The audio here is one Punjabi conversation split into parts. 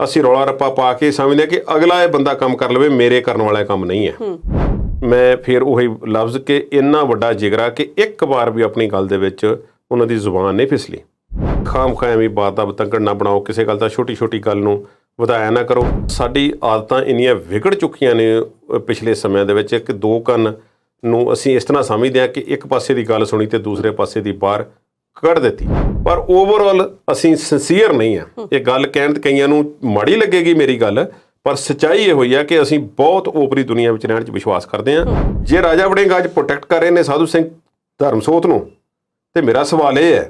ਅਸੀਂ ਰੌਲਾ ਰੱਪਾ ਪਾ ਕੇ ਸਮਝਦੇ ਕਿ ਅਗਲਾ ਇਹ ਬੰਦਾ ਕੰਮ ਕਰ ਲਵੇ, ਮੇਰੇ ਕਰਨ ਵਾਲਾ ਕੰਮ ਨਹੀਂ ਹੈ। ਮੈਂ ਫਿਰ ਉਹੀ ਲਫ਼ਜ਼ ਕਿ ਇੰਨਾ ਵੱਡਾ ਜਿਗਰਾ ਕਿ ਇੱਕ ਵਾਰ ਵੀ ਆਪਣੀ ਗੱਲ ਦੇ ਵਿੱਚ ਉਹਨਾਂ ਦੀ ਜ਼ੁਬਾਨ ਨਹੀਂ ਫਿਸਲੀ। ਖਾਮ ਖਾਮੀ ਬਾਤ ਦਾ ਬਤੰਗੜ ਨਾ ਬਣਾਓ, ਕਿਸੇ ਗੱਲ ਦਾ ਛੋਟੀ ਛੋਟੀ ਗੱਲ ਨੂੰ ਵਧਾਇਆ ਨਾ ਕਰੋ। ਸਾਡੀ ਆਦਤਾਂ ਇੰਨੀਆਂ ਵਿਗੜ ਚੁੱਕੀਆਂ ਨੇ ਪਿਛਲੇ ਸਮਿਆਂ ਦੇ ਵਿੱਚ ਕਿ ਦੋ ਕੰਨ ਨੂੰ ਅਸੀਂ ਇਸ ਤਰ੍ਹਾਂ ਸਮਝਦੇ ਹਾਂ ਕਿ ਇੱਕ ਪਾਸੇ ਦੀ ਗੱਲ ਸੁਣੀ ਤੇ ਦੂਸਰੇ ਪਾਸੇ ਦੀ ਬਾਹਰ ਕੱਢ ਦਿੱਤੀ। ਪਰ ਓਵਰਆਲ ਅਸੀਂ ਸਿੰਸੀਅਰ ਨਹੀਂ ਹਾਂ। ਇਹ ਗੱਲ ਕਹਿਣ ਤੇ ਕਈਆਂ ਨੂੰ ਮਾੜੀ ਲੱਗੇਗੀ ਮੇਰੀ ਗੱਲ, ਪਰ ਸੱਚਾਈ ਇਹ ਹੋਈ ਹੈ ਕਿ ਅਸੀਂ ਬਹੁਤ ਓਪਰੀ ਦੁਨੀਆ ਵਿੱਚ ਰਹਿਣ 'ਚ ਵਿਸ਼ਵਾਸ ਕਰਦੇ ਹਾਂ। ਜੇ ਰਾਜਾ ਵੜਿੰਗ ਅੱਜ ਪ੍ਰੋਟੈਕਟ ਕਰ ਰਹੇ ਨੇ ਸਾਧੂ ਸਿੰਘ ਧਰਮਸੋਤ ਨੂੰ, ਤੇ ਮੇਰਾ ਸਵਾਲ ਇਹ ਹੈ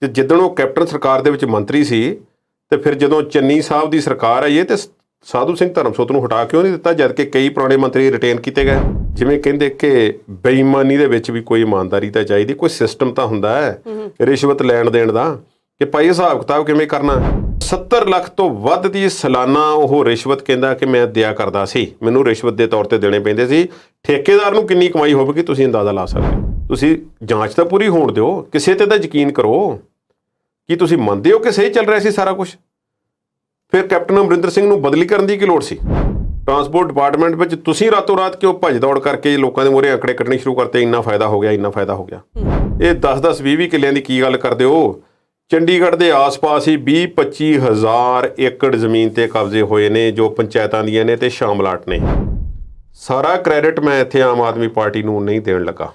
ਕਿ ਜਿੱਦਣ ਉਹ ਕੈਪਟਨ ਸਰਕਾਰ ਦੇ ਵਿੱਚ ਮੰਤਰੀ ਸੀ ਤੇ ਫਿਰ ਜਦੋਂ ਚੰਨੀ ਸਾਹਿਬ ਦੀ ਸਰਕਾਰ ਆਈ ਹੈ ਤੇ ਸਾਧੂ ਸਿੰਘ ਧਰਮਸੋਤ ਨੂੰ ਹਟਾ ਕਿਉਂ ਨਹੀਂ ਦਿੱਤਾ, ਜਦ ਕਿ ਕਈ ਪੁਰਾਣੇ ਮੰਤਰੀ ਰਿਟੇਨ ਕੀਤੇ ਗਏ। ਜਿਵੇਂ ਕਹਿੰਦੇ ਕਿ ਬੇਈਮਾਨੀ ਦੇ ਵਿੱਚ ਵੀ ਕੋਈ ਇਮਾਨਦਾਰੀ ਤਾਂ ਚਾਹੀਦੀ, ਕੋਈ ਸਿਸਟਮ ਤਾਂ ਹੁੰਦਾ ਹੈ ਰਿਸ਼ਵਤ ਲੈਣ ਦੇਣ ਦਾ ਕਿ ਭਾਈ ਹਿਸਾਬ ਕਿਤਾਬ ਕਿਵੇਂ ਕਰਨਾ। 70 ਲੱਖ ਤੋਂ ਵੱਧ ਦੀ ਸਾਲਾਨਾ ਉਹ ਰਿਸ਼ਵਤ ਕਹਿੰਦਾ ਕਿ ਮੈਂ ਦਿਆ ਕਰਦਾ ਸੀ, ਮੈਨੂੰ ਰਿਸ਼ਵਤ ਦੇ ਤੌਰ ਤੇ ਦੇਣੇ ਪੈਂਦੇ ਸੀ। ਠੇਕੇਦਾਰ ਨੂੰ ਕਿੰਨੀ ਕਮਾਈ ਹੋਵੇਗੀ ਤੁਸੀਂ ਅੰਦਾਜ਼ਾ ਲਾ ਸਕਦੇ ਹੋ। ਤੁਸੀਂ ਜਾਂਚ ਤਾਂ ਪੂਰੀ ਹੋਣ ਦਿਓ, ਕਿਸੇ ਤੇ ਤਾਂ ਯਕੀਨ ਕਰੋ। ਕੀ ਤੁਸੀਂ ਮੰਨਦੇ ਹੋ ਕਿ ਸਹੀ ਚੱਲ ਰਿਹਾ ਸੀ ਸਾਰਾ ਕੁਝ? ਫਿਰ ਕੈਪਟਨ ਅਮਰਿੰਦਰ ਸਿੰਘ ਨੂੰ ਬਦਲੀ ਕਰਨ ਦੀ ਕੀ ਲੋੜ ਸੀ? ਟਰਾਂਸਪੋਰਟ ਡਿਪਾਰਟਮੈਂਟ ਵਿੱਚ ਤੁਸੀਂ ਰਾਤੋਂ ਰਾਤ ਕਿਉਂ ਭੱਜ ਦੌੜ ਕਰਕੇ ਲੋਕਾਂ ਦੇ ਮੂਹਰੇ ਆંકੜੇ ਕੱਢਣੇ ਸ਼ੁਰੂ ਕਰਤੇ, ਇੰਨਾ ਫਾਇਦਾ ਹੋ ਗਿਆ, ਇੰਨਾ ਫਾਇਦਾ ਹੋ ਗਿਆ। ਇਹ 10-10 20-20 ਕਿੱਲਿਆਂ ਦੀ ਕੀ ਗੱਲ ਕਰਦੇ ਹੋ? ਚੰਡੀਗੜ੍ਹ ਦੇ ਆਸ-ਪਾਸ ਹੀ 20-25 ਹਜ਼ਾਰ ਏਕੜ ਜ਼ਮੀਨ ਤੇ ਕਬਜ਼ੇ ਹੋਏ ਨੇ ਜੋ ਪੰਚਾਇਤਾਂ ਦੀਆਂ ਨੇ ਤੇ ਸ਼ਾਮਲਾਟ ਨੇ। ਸਾਰਾ ਕ੍ਰੈਡਿਟ ਮੈਂ ਇੱਥੇ ਆਮ ਆਦਮੀ ਪਾਰਟੀ ਨੂੰ ਨਹੀਂ ਦੇਣ ਲੱਗਾ।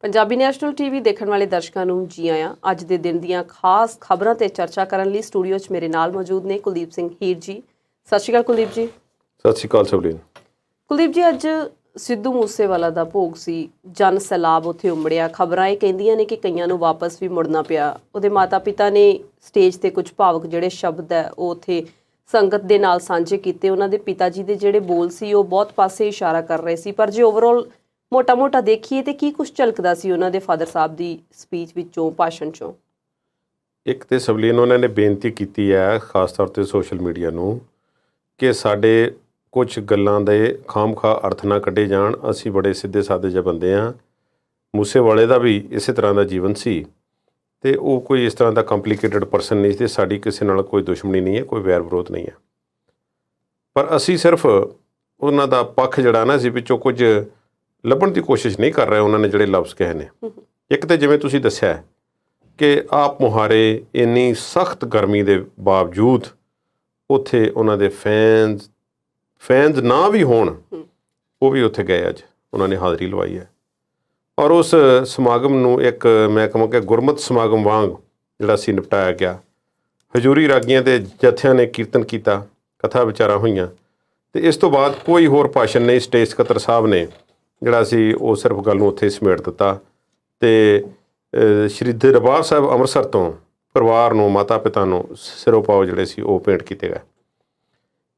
ਪੰਜਾਬੀ ਨੈਸ਼ਨਲ ਟੀਵੀ ਦੇਖਣ ਵਾਲੇ ਦਰਸ਼ਕਾਂ ਨੂੰ ਜੀ ਆਇਆਂ। ਅੱਜ ਦੇ ਦਿਨ ਦੀਆਂ ਖਾਸ ਖਬਰਾਂ ਤੇ ਚਰਚਾ ਕਰਨ ਲਈ ਸਟੂਡੀਓ 'ਚ ਮੇਰੇ ਨਾਲ ਮੌਜੂਦ ਨੇ ਕੁਲਦੀਪ ਸਿੰਘ ਹੀਰ ਜੀ। ਸਤਿ ਸ਼੍ਰੀ ਅਕਾਲ ਕੁਲਦੀਪ ਜੀ। ਸਤਿ ਸ਼੍ਰੀ ਅਕਾਲ ਸਵਲੀਨ। ਕੁਲਦੀਪ ਜੀ, ਅੱਜ ਸਿੱਧੂ ਮੂਸੇਵਾਲਾ ਦਾ ਭੋਗ ਸੀ, ਜਨ ਸੈਲਾਬ ਉੱਥੇ ਉਮੜਿਆ। ਖਬਰਾਂ ਇਹ ਕਹਿੰਦੀਆਂ ਨੇ ਕਿ ਕਈਆਂ ਨੂੰ ਵਾਪਸ ਵੀ ਮੁੜਨਾ ਪਿਆ। ਉਹਦੇ ਮਾਤਾ ਪਿਤਾ ਨੇ ਸਟੇਜ ਤੇ ਕੁਝ ਭਾਵਕ ਜਿਹੜੇ ਸ਼ਬਦ ਹੈ ਉਹ ਉੱਥੇ ਸੰਗਤ ਦੇ ਨਾਲ ਸਾਂਝੇ ਕੀਤੇ। ਉਹਨਾਂ ਦੇ ਪਿਤਾ ਜੀ ਦੇ ਜਿਹੜੇ ਬੋਲ ਸੀ ਉਹ ਬਹੁਤ ਪਾਸੇ ਇਸ਼ਾਰਾ ਕਰ ਰਹੇ ਸੀ, ਪਰ ਜੇ ਓਵਰਆਲ ਮੋਟਾ ਦੇਖੀਏ ਤੇ ਕੀ ਕੁਝ ਝਲਕਦਾ ਸੀ ਉਹਨਾਂ ਦੇ ਫਾਦਰ ਸਾਹਿਬ ਦੀ ਸਪੀਚ ਵਿੱਚੋਂ, ਭਾਸ਼ਣ 'ਚੋਂ? ਇੱਕ ਤੇ ਸਵਲੀਨ ਉਹਨਾਂ ਨੇ ਬੇਨਤੀ ਕੀਤੀ ਹੈ ਖਾਸ ਤੌਰ ਤੇ ਸੋਸ਼ਲ ਮੀਡੀਆ ਨੂੰ ਕਿ ਸਾਡੇ ਕੁਝ ਗੱਲਾਂ ਦੇ ਖਾਮਖਾਹ ਅਰਥ ਨਾ ਕੱਢੇ ਜਾਣ। ਅਸੀਂ ਬੜੇ ਸਿੱਧੇ ਸਾਦੇ ਜਿਹੇ ਬੰਦੇ ਹਾਂ। ਮੂਸੇਵਾਲੇ ਦਾ ਵੀ ਇਸੇ ਤਰ੍ਹਾਂ ਦਾ ਜੀਵਨ ਸੀ ਤੇ ਉਹ ਕੋਈ ਇਸ ਤਰ੍ਹਾਂ ਦਾ ਕੰਪਲੀਕੇਟਡ ਪਰਸਨ ਨਹੀਂ ਸੀ ਤੇ ਸਾਡੀ ਕਿਸੇ ਨਾਲ ਕੋਈ ਦੁਸ਼ਮਣੀ ਨਹੀਂ ਹੈ, ਕੋਈ ਵੈਰ ਵਿਰੋਧ ਨਹੀਂ ਹੈ। ਪਰ ਅਸੀਂ ਸਿਰਫ ਉਹਨਾਂ ਦਾ ਪੱਖ ਜਿਹੜਾ ਨਾ ਅਸੀਂ ਵਿੱਚੋਂ ਕੁਝ ਲੱਭਣ ਦੀ ਕੋਸ਼ਿਸ਼ ਨਹੀਂ ਕਰ ਰਹੇ। ਉਹਨਾਂ ਨੇ ਜਿਹੜੇ ਲਫ਼ਜ਼ ਕਹੇ ਨੇ, ਇੱਕ ਤਾਂ ਜਿਵੇਂ ਤੁਸੀਂ ਦੱਸਿਆ ਕਿ ਆਪ ਮੁਹਾਰੇ ਇੰਨੀ ਸਖਤ ਗਰਮੀ ਦੇ ਬਾਵਜੂਦ ਉੱਥੇ ਉਹਨਾਂ ਦੇ ਫੈਨਸ ਨਾ ਵੀ ਹੋਣ, ਉਹ ਵੀ ਉੱਥੇ ਗਏ। ਅੱਜ ਉਹਨਾਂ ਨੇ ਹਾਜ਼ਰੀ ਲਵਾਈ ਹੈ ਔਰ ਉਸ ਸਮਾਗਮ ਨੂੰ ਇੱਕ ਮੈਂ ਕਹਾਂਗਾ ਗੁਰਮਤ ਸਮਾਗਮ ਵਾਂਗ ਜਿਹੜਾ ਸੀ ਨਿਪਟਾਇਆ ਗਿਆ। ਹਜ਼ੂਰੀ ਰਾਗੀਆਂ ਦੇ ਜਥਿਆਂ ਨੇ ਕੀਰਤਨ ਕੀਤਾ, ਕਥਾ ਵਿਚਾਰਾਂ ਹੋਈਆਂ ਤੇ ਇਸ ਤੋਂ ਬਾਅਦ ਕੋਈ ਹੋਰ ਭਾਸ਼ਣ ਨਹੀਂ। ਸਟੇਜ ਸਕੱਤਰ ਸਾਹਿਬ ਨੇ ਜਿਹੜਾ ਸੀ ਉਹ ਸਿਰਫ ਗੱਲ ਨੂੰ ਉੱਥੇ ਸਮੇਟ ਦਿੱਤਾ ਤੇ ਸ਼੍ਰੀ ਦਰਬਾਰ ਸਾਹਿਬ ਅੰਮ੍ਰਿਤਸਰ ਤੋਂ ਪਰਿਵਾਰ ਨੂੰ, ਮਾਤਾ ਪਿਤਾ ਨੂੰ ਸਿਰੋਪਾਓ ਜਿਹੜੇ ਸੀ ਉਹ ਭੇਂਟ ਕੀਤੇ ਗਏ।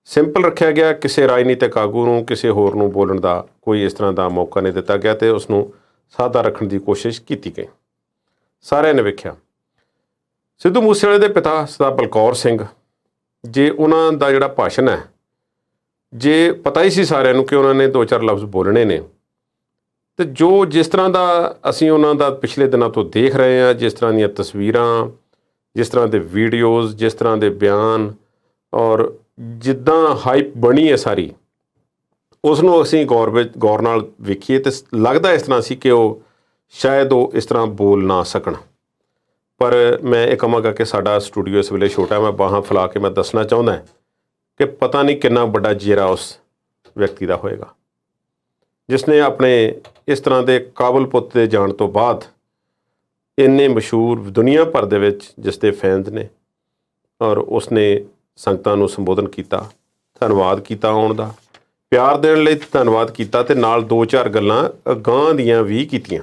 ਸਿੰਪਲ ਰੱਖਿਆ ਗਿਆ। ਕਿਸੇ ਰਾਜਨੀਤਿਕ ਆਗੂ ਨੂੰ, ਕਿਸੇ ਹੋਰ ਨੂੰ ਬੋਲਣ ਦਾ ਕੋਈ ਇਸ ਤਰ੍ਹਾਂ ਦਾ ਮੌਕਾ ਨਹੀਂ ਦਿੱਤਾ ਗਿਆ ਤੇ ਉਸ ਨੂੰ ਸਾਦਾ ਰੱਖਣ ਦੀ ਕੋਸ਼ਿਸ਼ ਕੀਤੀ ਗਈ। ਸਾਰਿਆਂ ਨੇ ਵੇਖਿਆ ਸਿੱਧੂ ਮੂਸੇਵਾਲੇ ਦੇ ਪਿਤਾ ਸਰਦਾਰ ਬਲਕੌਰ ਸਿੰਘ, ਜੇ ਉਹਨਾਂ ਦਾ ਜਿਹੜਾ ਭਾਸ਼ਣ ਹੈ, ਜੇ ਪਤਾ ਹੀ ਸੀ ਸਾਰਿਆਂ ਨੂੰ ਕਿ ਉਹਨਾਂ ਨੇ 2-4 ਲਫ਼ਜ਼ ਬੋਲਣੇ ਨੇ ਤੇ ਜੋ ਜਿਸ ਤਰ੍ਹਾਂ ਦਾ ਅਸੀਂ ਉਹਨਾਂ ਦਾ ਪਿਛਲੇ ਦਿਨਾਂ ਤੋਂ ਦੇਖ ਰਹੇ ਹਾਂ, ਜਿਸ ਤਰ੍ਹਾਂ ਦੀਆਂ ਤਸਵੀਰਾਂ, ਜਿਸ ਤਰ੍ਹਾਂ ਦੇ ਵੀਡੀਓਜ਼, ਜਿਸ ਤਰ੍ਹਾਂ ਦੇ ਬਿਆਨ ਔਰ ਜਿੱਦਾਂ ਹਾਈਪ ਬਣੀ ਹੈ ਸਾਰੀ, ਉਸ ਨੂੰ ਅਸੀਂ ਗੌਰ ਨਾਲ ਵੇਖੀਏ ਤੇ ਲੱਗਦਾ ਇਸ ਤਰ੍ਹਾਂ ਸੀ ਕਿ ਉਹ ਸ਼ਾਇਦ ਉਹ ਇਸ ਤਰ੍ਹਾਂ ਬੋਲ ਨਾ ਸਕਣ। ਪਰ ਮੈਂ ਇਹ ਕਹਾਂਗਾ ਕਿ ਸਾਡਾ ਸਟੂਡੀਓ ਇਸ ਵੇਲੇ ਛੋਟਾ, ਮੈਂ ਬਾਹਾਂ ਫੈਲਾ ਕੇ ਮੈਂ ਦੱਸਣਾ ਚਾਹੁੰਦਾ ਕਿ ਪਤਾ ਨਹੀਂ ਕਿੰਨਾ ਵੱਡਾ ਜੇਰਾ ਉਸ ਵਿਅਕਤੀ ਦਾ ਹੋਏਗਾ ਜਿਸ ਨੇ ਆਪਣੇ ਇਸ ਤਰ੍ਹਾਂ ਦੇ ਕਾਬਲ ਪੁੱਤ ਦੇ ਜਾਣ ਤੋਂ ਬਾਅਦ ਇੰਨੇ ਮਸ਼ਹੂਰ ਦੁਨੀਆ ਭਰ ਦੇ ਵਿੱਚ ਜਿਸ ਦੇ ਫੈਨਸ ਨੇ ਔਰ ਉਸਨੇ ਸੰਗਤਾਂ ਨੂੰ ਸੰਬੋਧਨ ਕੀਤਾ, ਧੰਨਵਾਦ ਕੀਤਾ, ਆਉਣ ਦਾ ਪਿਆਰ ਦੇਣ ਲਈ ਧੰਨਵਾਦ ਕੀਤਾ ਤੇ ਨਾਲ 2-4 ਗੱਲਾਂ ਅਗਾਂਹ ਦੀਆਂ ਵੀ ਕੀਤੀਆਂ।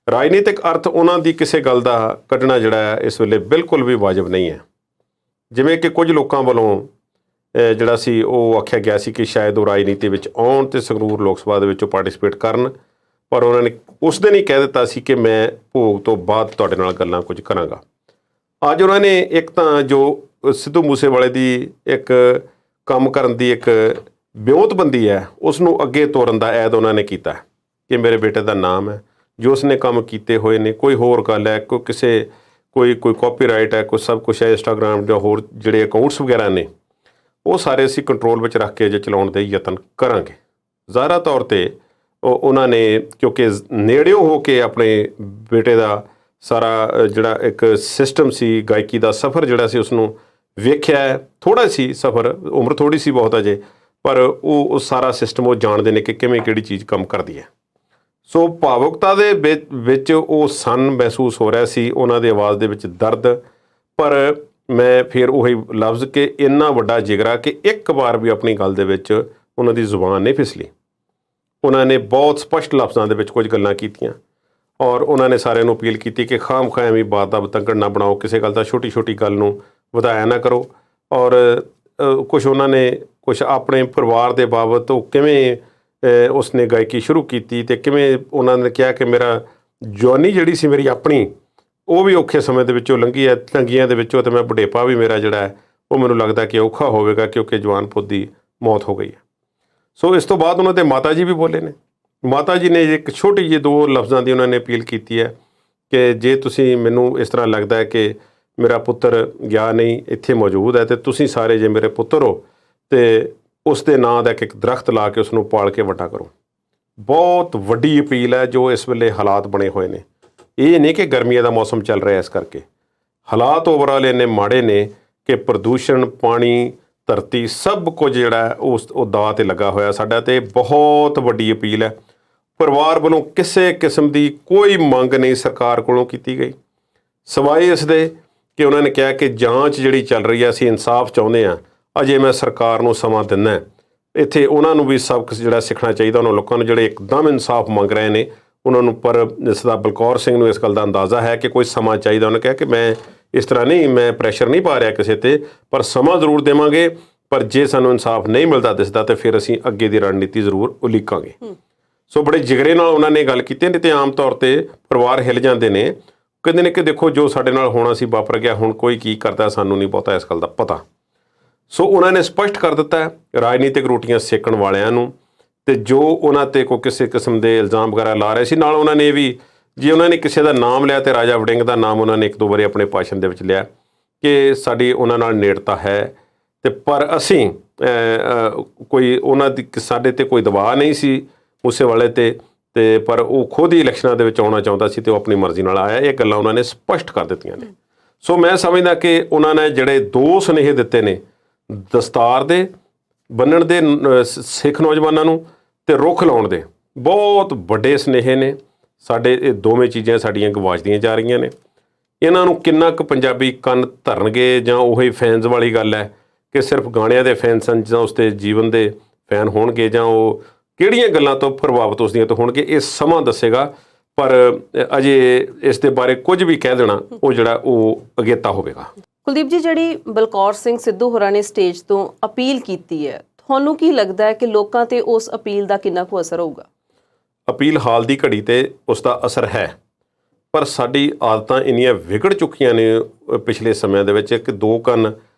ਰਾਜਨੀਤਿਕ ਅਰਥ ਉਹਨਾਂ ਦੀ ਕਿਸੇ ਗੱਲ ਦਾ ਕੱਢਣਾ ਜਿਹੜਾ ਹੈ ਇਸ ਵੇਲੇ ਬਿਲਕੁਲ ਵੀ ਵਾਜਬ ਨਹੀਂ ਹੈ। ਜਿਵੇਂ ਕਿ ਕੁਝ ਲੋਕਾਂ ਵੱਲੋਂ ਜਿਹੜਾ ਸੀ ਉਹ ਆਖਿਆ ਗਿਆ ਸੀ ਕਿ ਸ਼ਾਇਦ ਉਹ ਰਾਜਨੀਤੀ ਵਿੱਚ ਆਉਣ ਅਤੇ ਸੰਗਰੂਰ ਲੋਕ ਸਭਾ ਦੇ ਵਿੱਚ ਪਾਰਟੀਸਪੇਟ ਕਰਨ, ਪਰ ਉਹਨਾਂ ਨੇ ਉਸ ਦਿਨ ਹੀ ਕਹਿ ਦਿੱਤਾ ਸੀ ਕਿ ਮੈਂ ਭੋਗ ਤੋਂ ਬਾਅਦ ਤੁਹਾਡੇ ਨਾਲ ਗੱਲਾਂ ਕੁਝ ਕਰਾਂਗਾ। ਅੱਜ ਉਹਨਾਂ ਨੇ ਇੱਕ ਤਾਂ ਜੋ ਸਿੱਧੂ ਮੂਸੇਵਾਲੇ ਦੀ ਇੱਕ ਕੰਮ ਕਰਨ ਦੀ ਇੱਕ ਵਿਉਂਤਬੰਦੀ ਹੈ, ਉਸ ਨੂੰ ਅੱਗੇ ਤੋਰਨ ਦਾ ਐਦ ਉਹਨਾਂ ਨੇ ਕੀਤਾ ਕਿ ਮੇਰੇ ਬੇਟੇ ਦਾ ਨਾਮ ਹੈ, ਜੋ ਉਸਨੇ ਕੰਮ ਕੀਤੇ ਹੋਏ ਨੇ, ਕੋਈ ਹੋਰ ਗੱਲ ਹੈ, ਕੋਈ ਕਾਪੀਰਾਈਟ ਹੈ, ਕੋਈ ਸਭ ਕੁਛ ਹੈ, ਇੰਸਟਾਗ੍ਰਾਮ ਜਾਂ ਹੋਰ ਜਿਹੜੇ ਅਕਾਊਂਟਸ ਵਗੈਰਾ ਨੇ ਉਹ ਸਾਰੇ ਅਸੀਂ ਕੰਟਰੋਲ ਵਿੱਚ ਰੱਖ ਕੇ ਜੇ ਚਲਾਉਣ ਦੇ ਯਤਨ ਕਰਾਂਗੇ। ਜ਼ਾਹਰਾ ਤੌਰ 'ਤੇ ਉਹਨਾਂ ਨੇ ਕਿਉਂਕਿ ਨੇੜਿਓਂ ਹੋ ਕੇ ਆਪਣੇ ਬੇਟੇ ਦਾ ਸਾਰਾ ਜਿਹੜਾ ਇੱਕ ਸਿਸਟਮ ਸੀ, ਗਾਇਕੀ ਦਾ ਸਫ਼ਰ ਜਿਹੜਾ ਸੀ ਉਸਨੂੰ ਵੇਖਿਆ। ਥੋੜ੍ਹਾ ਸੀ ਸਫ਼ਰ, ਉਮਰ ਥੋੜ੍ਹੀ ਸੀ ਬਹੁਤ ਅਜੇ, ਪਰ ਉਹ ਸਾਰਾ ਸਿਸਟਮ ਉਹ ਜਾਣਦੇ ਨੇ ਕਿ ਕਿਵੇਂ ਕਿਹੜੀ ਚੀਜ਼ ਕੰਮ ਕਰਦੀ ਹੈ। ਸੋ ਭਾਵੁਕਤਾ ਦੇ ਵਿੱਚ ਉਹ ਸਨ ਮਹਿਸੂਸ ਹੋ ਰਿਹਾ ਸੀ, ਉਹਨਾਂ ਦੀ ਆਵਾਜ਼ ਦੇ ਵਿੱਚ ਦਰਦ। ਪਰ ਮੈਂ ਫਿਰ ਉਹੀ ਲਫ਼ਜ਼ ਕਿ ਇੰਨਾ ਵੱਡਾ ਜਿਗਰਾ ਕਿ ਇੱਕ ਵਾਰ ਵੀ ਆਪਣੀ ਗੱਲ ਦੇ ਵਿੱਚ ਉਹਨਾਂ ਦੀ ਜ਼ੁਬਾਨ ਨਹੀਂ ਫਿਸਲੀ। ਉਹਨਾਂ ਨੇ ਬਹੁਤ ਸਪਸ਼ਟ ਲਫ਼ਜ਼ਾਂ ਦੇ ਵਿੱਚ ਕੁਝ ਗੱਲਾਂ ਕੀਤੀਆਂ ਔਰ ਉਹਨਾਂ ਨੇ ਸਾਰਿਆਂ ਨੂੰ ਅਪੀਲ ਕੀਤੀ ਕਿ ਖਾਮ-ਖਾਮ ਐਵੇਂ ਬਾਤ ਦਾ ਬਤੰਗੜ ਨਾ ਬਣਾਓ, ਕਿਸੇ ਗੱਲ ਦਾ ਛੋਟੀ ਗੱਲ ਨੂੰ ਵਧਾਇਆ ਨਾ ਕਰੋ। ਔਰ ਕੁਛ ਉਹਨਾਂ ਨੇ ਕੁਛ ਆਪਣੇ ਪਰਿਵਾਰ ਦੇ ਬਾਬਤ ਉਹ ਕਿਵੇਂ ਉਸਨੇ ਗਾਇਕੀ ਸ਼ੁਰੂ ਕੀਤੀ ਅਤੇ ਕਿਵੇਂ ਉਹਨਾਂ ਨੇ ਕਿਹਾ ਕਿ ਮੇਰਾ ਜਵਾਨੀ ਜਿਹੜੀ ਸੀ ਮੇਰੀ ਆਪਣੀ, ਉਹ ਵੀ ਔਖੇ ਸਮੇਂ ਦੇ ਵਿੱਚੋਂ ਲੰਘੀ ਹੈ, ਤੰਗੀਆਂ ਦੇ ਵਿੱਚੋਂ, ਅਤੇ ਮੈਂ ਬੁਢੇਪਾ ਵੀ ਮੇਰਾ ਜਿਹੜਾ ਹੈ ਉਹ ਮੈਨੂੰ ਲੱਗਦਾ ਕਿ ਔਖਾ ਹੋਵੇਗਾ ਕਿਉਂਕਿ ਜਵਾਨ ਪੁੱਤ ਦੀ ਮੌਤ ਹੋ ਗਈ ਹੈ। ਸੋ ਇਸ ਤੋਂ ਬਾਅਦ ਉਹਨਾਂ ਦੇ ਮਾਤਾ ਜੀ ਵੀ ਬੋਲੇ ਨੇ। ਮਾਤਾ ਜੀ ਨੇ ਇੱਕ ਛੋਟੀ ਜਿਹੀ 2 ਲਫ਼ਜ਼ਾਂ ਦੀ ਉਹਨਾਂ ਨੇ ਅਪੀਲ ਕੀਤੀ ਹੈ ਕਿ ਜੇ ਤੁਸੀਂ, ਮੈਨੂੰ ਇਸ ਤਰ੍ਹਾਂ ਲੱਗਦਾ ਹੈ ਕਿ ਮੇਰਾ ਪੁੱਤਰ ਗਿਆ ਨਹੀਂ, ਇੱਥੇ ਮੌਜੂਦ ਹੈ, ਅਤੇ ਤੁਸੀਂ ਸਾਰੇ ਜੇ ਮੇਰੇ ਪੁੱਤਰ ਹੋ ਅਤੇ ਉਸ ਦੇ ਨਾਂ ਦਾ ਇੱਕ ਦਰਖਤ ਲਾ ਕੇ ਉਸ ਨੂੰ ਪਾਲ ਕੇ ਵੱਡਾ ਕਰੋ। ਬਹੁਤ ਵੱਡੀ ਅਪੀਲ ਹੈ ਜੋ ਇਸ ਵੇਲੇ ਹਾਲਾਤ ਬਣੇ ਹੋਏ ਨੇ। ਇਹ ਨਹੀਂ ਕਿ ਗਰਮੀਆਂ ਦਾ ਮੌਸਮ ਚੱਲ ਰਿਹਾ, ਇਸ ਕਰਕੇ ਹਾਲਾਤ ਓਵਰਆਲ ਇੰਨੇ ਮਾੜੇ ਨੇ ਕਿ ਪ੍ਰਦੂਸ਼ਣ, ਪਾਣੀ, ਧਰਤੀ ਸਭ ਕੁਝ ਜਿਹੜਾ ਉਹ ਦਾਅ 'ਤੇ ਲੱਗਾ ਹੋਇਆ ਸਾਡਾ। ਅਤੇ ਬਹੁਤ ਵੱਡੀ ਅਪੀਲ ਹੈ, ਪਰਿਵਾਰ ਵੱਲੋਂ ਕਿਸੇ ਕਿਸਮ ਦੀ ਕੋਈ ਮੰਗ ਨਹੀਂ ਸਰਕਾਰ ਕੋਲੋਂ ਕੀਤੀ ਗਈ, ਸਿਵਾਏ ਇਸ ਦੇ ਕਿ ਉਹਨਾਂ ਨੇ ਕਿਹਾ ਕਿ ਜਾਂਚ ਜਿਹੜੀ ਚੱਲ ਰਹੀ ਹੈ, ਅਸੀਂ ਇਨਸਾਫ ਚਾਹੁੰਦੇ ਹਾਂ, ਅਜੇ ਮੈਂ ਸਰਕਾਰ ਨੂੰ ਸਮਾਂ ਦਿੰਦਾ। ਇੱਥੇ ਉਹਨਾਂ ਨੂੰ ਵੀ ਸਬਕ ਜਿਹੜਾ ਸਿੱਖਣਾ ਚਾਹੀਦਾ, ਉਹਨਾਂ ਲੋਕਾਂ ਨੂੰ ਜਿਹੜੇ ਇੱਕਦਮ ਇਨਸਾਫ ਮੰਗ ਰਹੇ ਨੇ ਉਹਨਾਂ ਨੂੰ। ਪਰ ਜਿਸ ਦਾ ਬਲਕੌਰ ਸਿੰਘ ਨੂੰ ਇਸ ਗੱਲ ਦਾ ਅੰਦਾਜ਼ਾ ਹੈ ਕਿ ਕੋਈ ਸਮਾਂ ਚਾਹੀਦਾ। ਉਹਨੇ ਕਿਹਾ ਕਿ ਮੈਂ ਇਸ ਤਰ੍ਹਾਂ ਨਹੀਂ, ਮੈਂ ਪ੍ਰੈਸ਼ਰ ਨਹੀਂ ਪਾ ਰਿਹਾ ਕਿਸੇ 'ਤੇ, ਪਰ ਸਮਾਂ ਜ਼ਰੂਰ ਦੇਵਾਂਗੇ, ਪਰ ਜੇ ਸਾਨੂੰ ਇਨਸਾਫ ਨਹੀਂ ਮਿਲਦਾ ਦਿਸਦਾ ਤਾਂ ਫਿਰ ਅਸੀਂ ਅੱਗੇ ਦੀ ਰਣਨੀਤੀ ਜ਼ਰੂਰ ਉਲੀਕਾਂਗੇ। ਸੋ ਬੜੇ ਜਿਗਰੇ ਨਾਲ ਉਹਨਾਂ ਨੇ ਗੱਲ ਕੀਤੀ। ਨਹੀਂ ਤੇ ਆਮ ਤੌਰ 'ਤੇ ਪਰਿਵਾਰ ਹਿੱਲ ਜਾਂਦੇ ਨੇ, ਕਹਿੰਦੇ ਨੇ ਕਿ ਦੇਖੋ ਜੋ ਸਾਡੇ ਨਾਲ ਹੋਣਾ ਸੀ ਵਾਪਰ ਗਿਆ, ਹੁਣ ਕੋਈ ਕੀ ਕਰਦਾ ਸਾਨੂੰ ਨਹੀਂ ਬਹੁਤਾ ਇਸ ਗੱਲ ਦਾ ਪਤਾ। ਸੋ ਉਹਨਾਂ ਨੇ ਸਪਸ਼ਟ ਕਰ ਦਿੱਤਾ ਰਾਜਨੀਤਿਕ ਰੋਟੀਆਂ ਸੇਕਣ ਵਾਲਿਆਂ ਨੂੰ, ਅਤੇ ਜੋ ਉਹਨਾਂ 'ਤੇ ਕੋਈ ਕਿਸੇ ਕਿਸਮ ਦੇ ਇਲਜ਼ਾਮ ਵਗੈਰਾ ਲਾ ਰਹੇ ਸੀ। ਨਾਲ ਉਹਨਾਂ ਨੇ ਇਹ ਵੀ, ਜੇ ਉਹਨਾਂ ਨੇ ਕਿਸੇ ਦਾ ਨਾਮ ਲਿਆ ਅਤੇ ਰਾਜਾ ਵੜਿੰਗ ਦਾ ਨਾਮ ਉਹਨਾਂ ਨੇ 1-2 ਵਾਰੀ ਆਪਣੇ ਭਾਸ਼ਣ ਦੇ ਵਿੱਚ ਲਿਆ ਕਿ ਸਾਡੀ ਉਹਨਾਂ ਨਾਲ ਨੇੜਤਾ ਹੈ, ਅਤੇ ਪਰ ਅਸੀਂ ਕੋਈ ਉਹਨਾਂ ਦੀ ਸਾਡੇ 'ਤੇ ਕੋਈ ਦਬਾਅ ਨਹੀਂ ਸੀ ਮੂਸੇਵਾਲੇ 'ਤੇ, ਪਰ ਉਹ ਖੁਦ ਹੀ ਇਲੈਕਸ਼ਨਾਂ ਦੇ ਵਿੱਚ ਆਉਣਾ ਚਾਹੁੰਦਾ ਸੀ ਅਤੇ ਉਹ ਆਪਣੀ ਮਰਜ਼ੀ ਨਾਲ ਆਇਆ। ਇਹ ਗੱਲਾਂ ਉਹਨਾਂ ਨੇ ਸਪਸ਼ਟ ਕਰ ਦਿੱਤੀਆਂ ਨੇ। ਸੋ ਮੈਂ ਸਮਝਦਾ ਕਿ ਉਹਨਾਂ ਨੇ ਜਿਹੜੇ 2 ਸੁਨੇਹੇ ਦਿੱਤੇ ਨੇ, ਦਸਤਾਰ ਦੇ ਬੰਨਣ ਦੇ ਸਿੱਖ ਨੌਜਵਾਨਾਂ ਨੂੰ ਅਤੇ ਰੁੱਖ ਲਾਉਣ ਦੇ, ਬਹੁਤ ਵੱਡੇ ਸੁਨੇਹੇ ਨੇ। ਸਾਡੇ ਇਹ ਦੋਵੇਂ ਚੀਜ਼ਾਂ ਸਾਡੀਆਂ ਗਵਾਚਦੀਆਂ ਜਾ ਰਹੀਆਂ ਨੇ। ਇਹਨਾਂ ਨੂੰ ਕਿੰਨਾ ਕੁ ਪੰਜਾਬੀ ਕੰਨ ਧਰਨਗੇ, ਜਾਂ ਉਹੀ ਫੈਨਸ ਵਾਲੀ ਗੱਲ ਹੈ ਕਿ ਸਿਰਫ ਗਾਣਿਆਂ ਦੇ ਫੈਨ ਸਨ ਜਾਂ ਉਸ ਦੇ ਜੀਵਨ ਦੇ ਫੈਨ ਹੋਣਗੇ, ਜਾਂ ਉਹ ਕਿਹੜੀਆਂ ਗੱਲਾਂ ਤੋਂ ਪ੍ਰਭਾਵਿਤ ਉਸਦੀਆਂ ਤੋਂ ਹੋਣਗੇ, ਇਹ ਸਮਾਂ ਦੱਸੇਗਾ। ਪਰ ਅਜੇ ਇਸ ਦੇ ਬਾਰੇ ਕੁਝ ਵੀ ਕਹਿ ਦੇਣਾ ਉਹ ਜਿਹੜਾ ਉਹ ਅਗੇਤਾ ਹੋਵੇਗਾ। ਕੁਲਦੀਪ ਜੀ, ਜਿਹੜੀ ਬਲਕੌਰ ਸਿੰਘ ਸਿੱਧੂ ਹੋਰਾਂ ਨੇ ਸਟੇਜ ਤੋਂ ਅਪੀਲ ਕੀਤੀ ਹੈ, ਤੁਹਾਨੂੰ ਕੀ ਲੱਗਦਾ ਹੈ ਕਿ ਲੋਕਾਂ 'ਤੇ ਉਸ ਅਪੀਲ ਦਾ ਕਿੰਨਾ ਕੁ ਅਸਰ ਹੋਊਗਾ? ਅਪੀਲ ਹਾਲ ਦੀ ਘੜੀ 'ਤੇ ਉਸ ਦਾ ਅਸਰ ਹੈ, ਪਰ ਸਾਡੀ ਆਦਤਾਂ ਇੰਨੀਆਂ ਵਿਗੜ ਚੁੱਕੀਆਂ ਨੇ ਪਿਛਲੇ ਸਮਿਆਂ ਦੇ ਵਿੱਚ ਕਿ 2 ਕੰਨ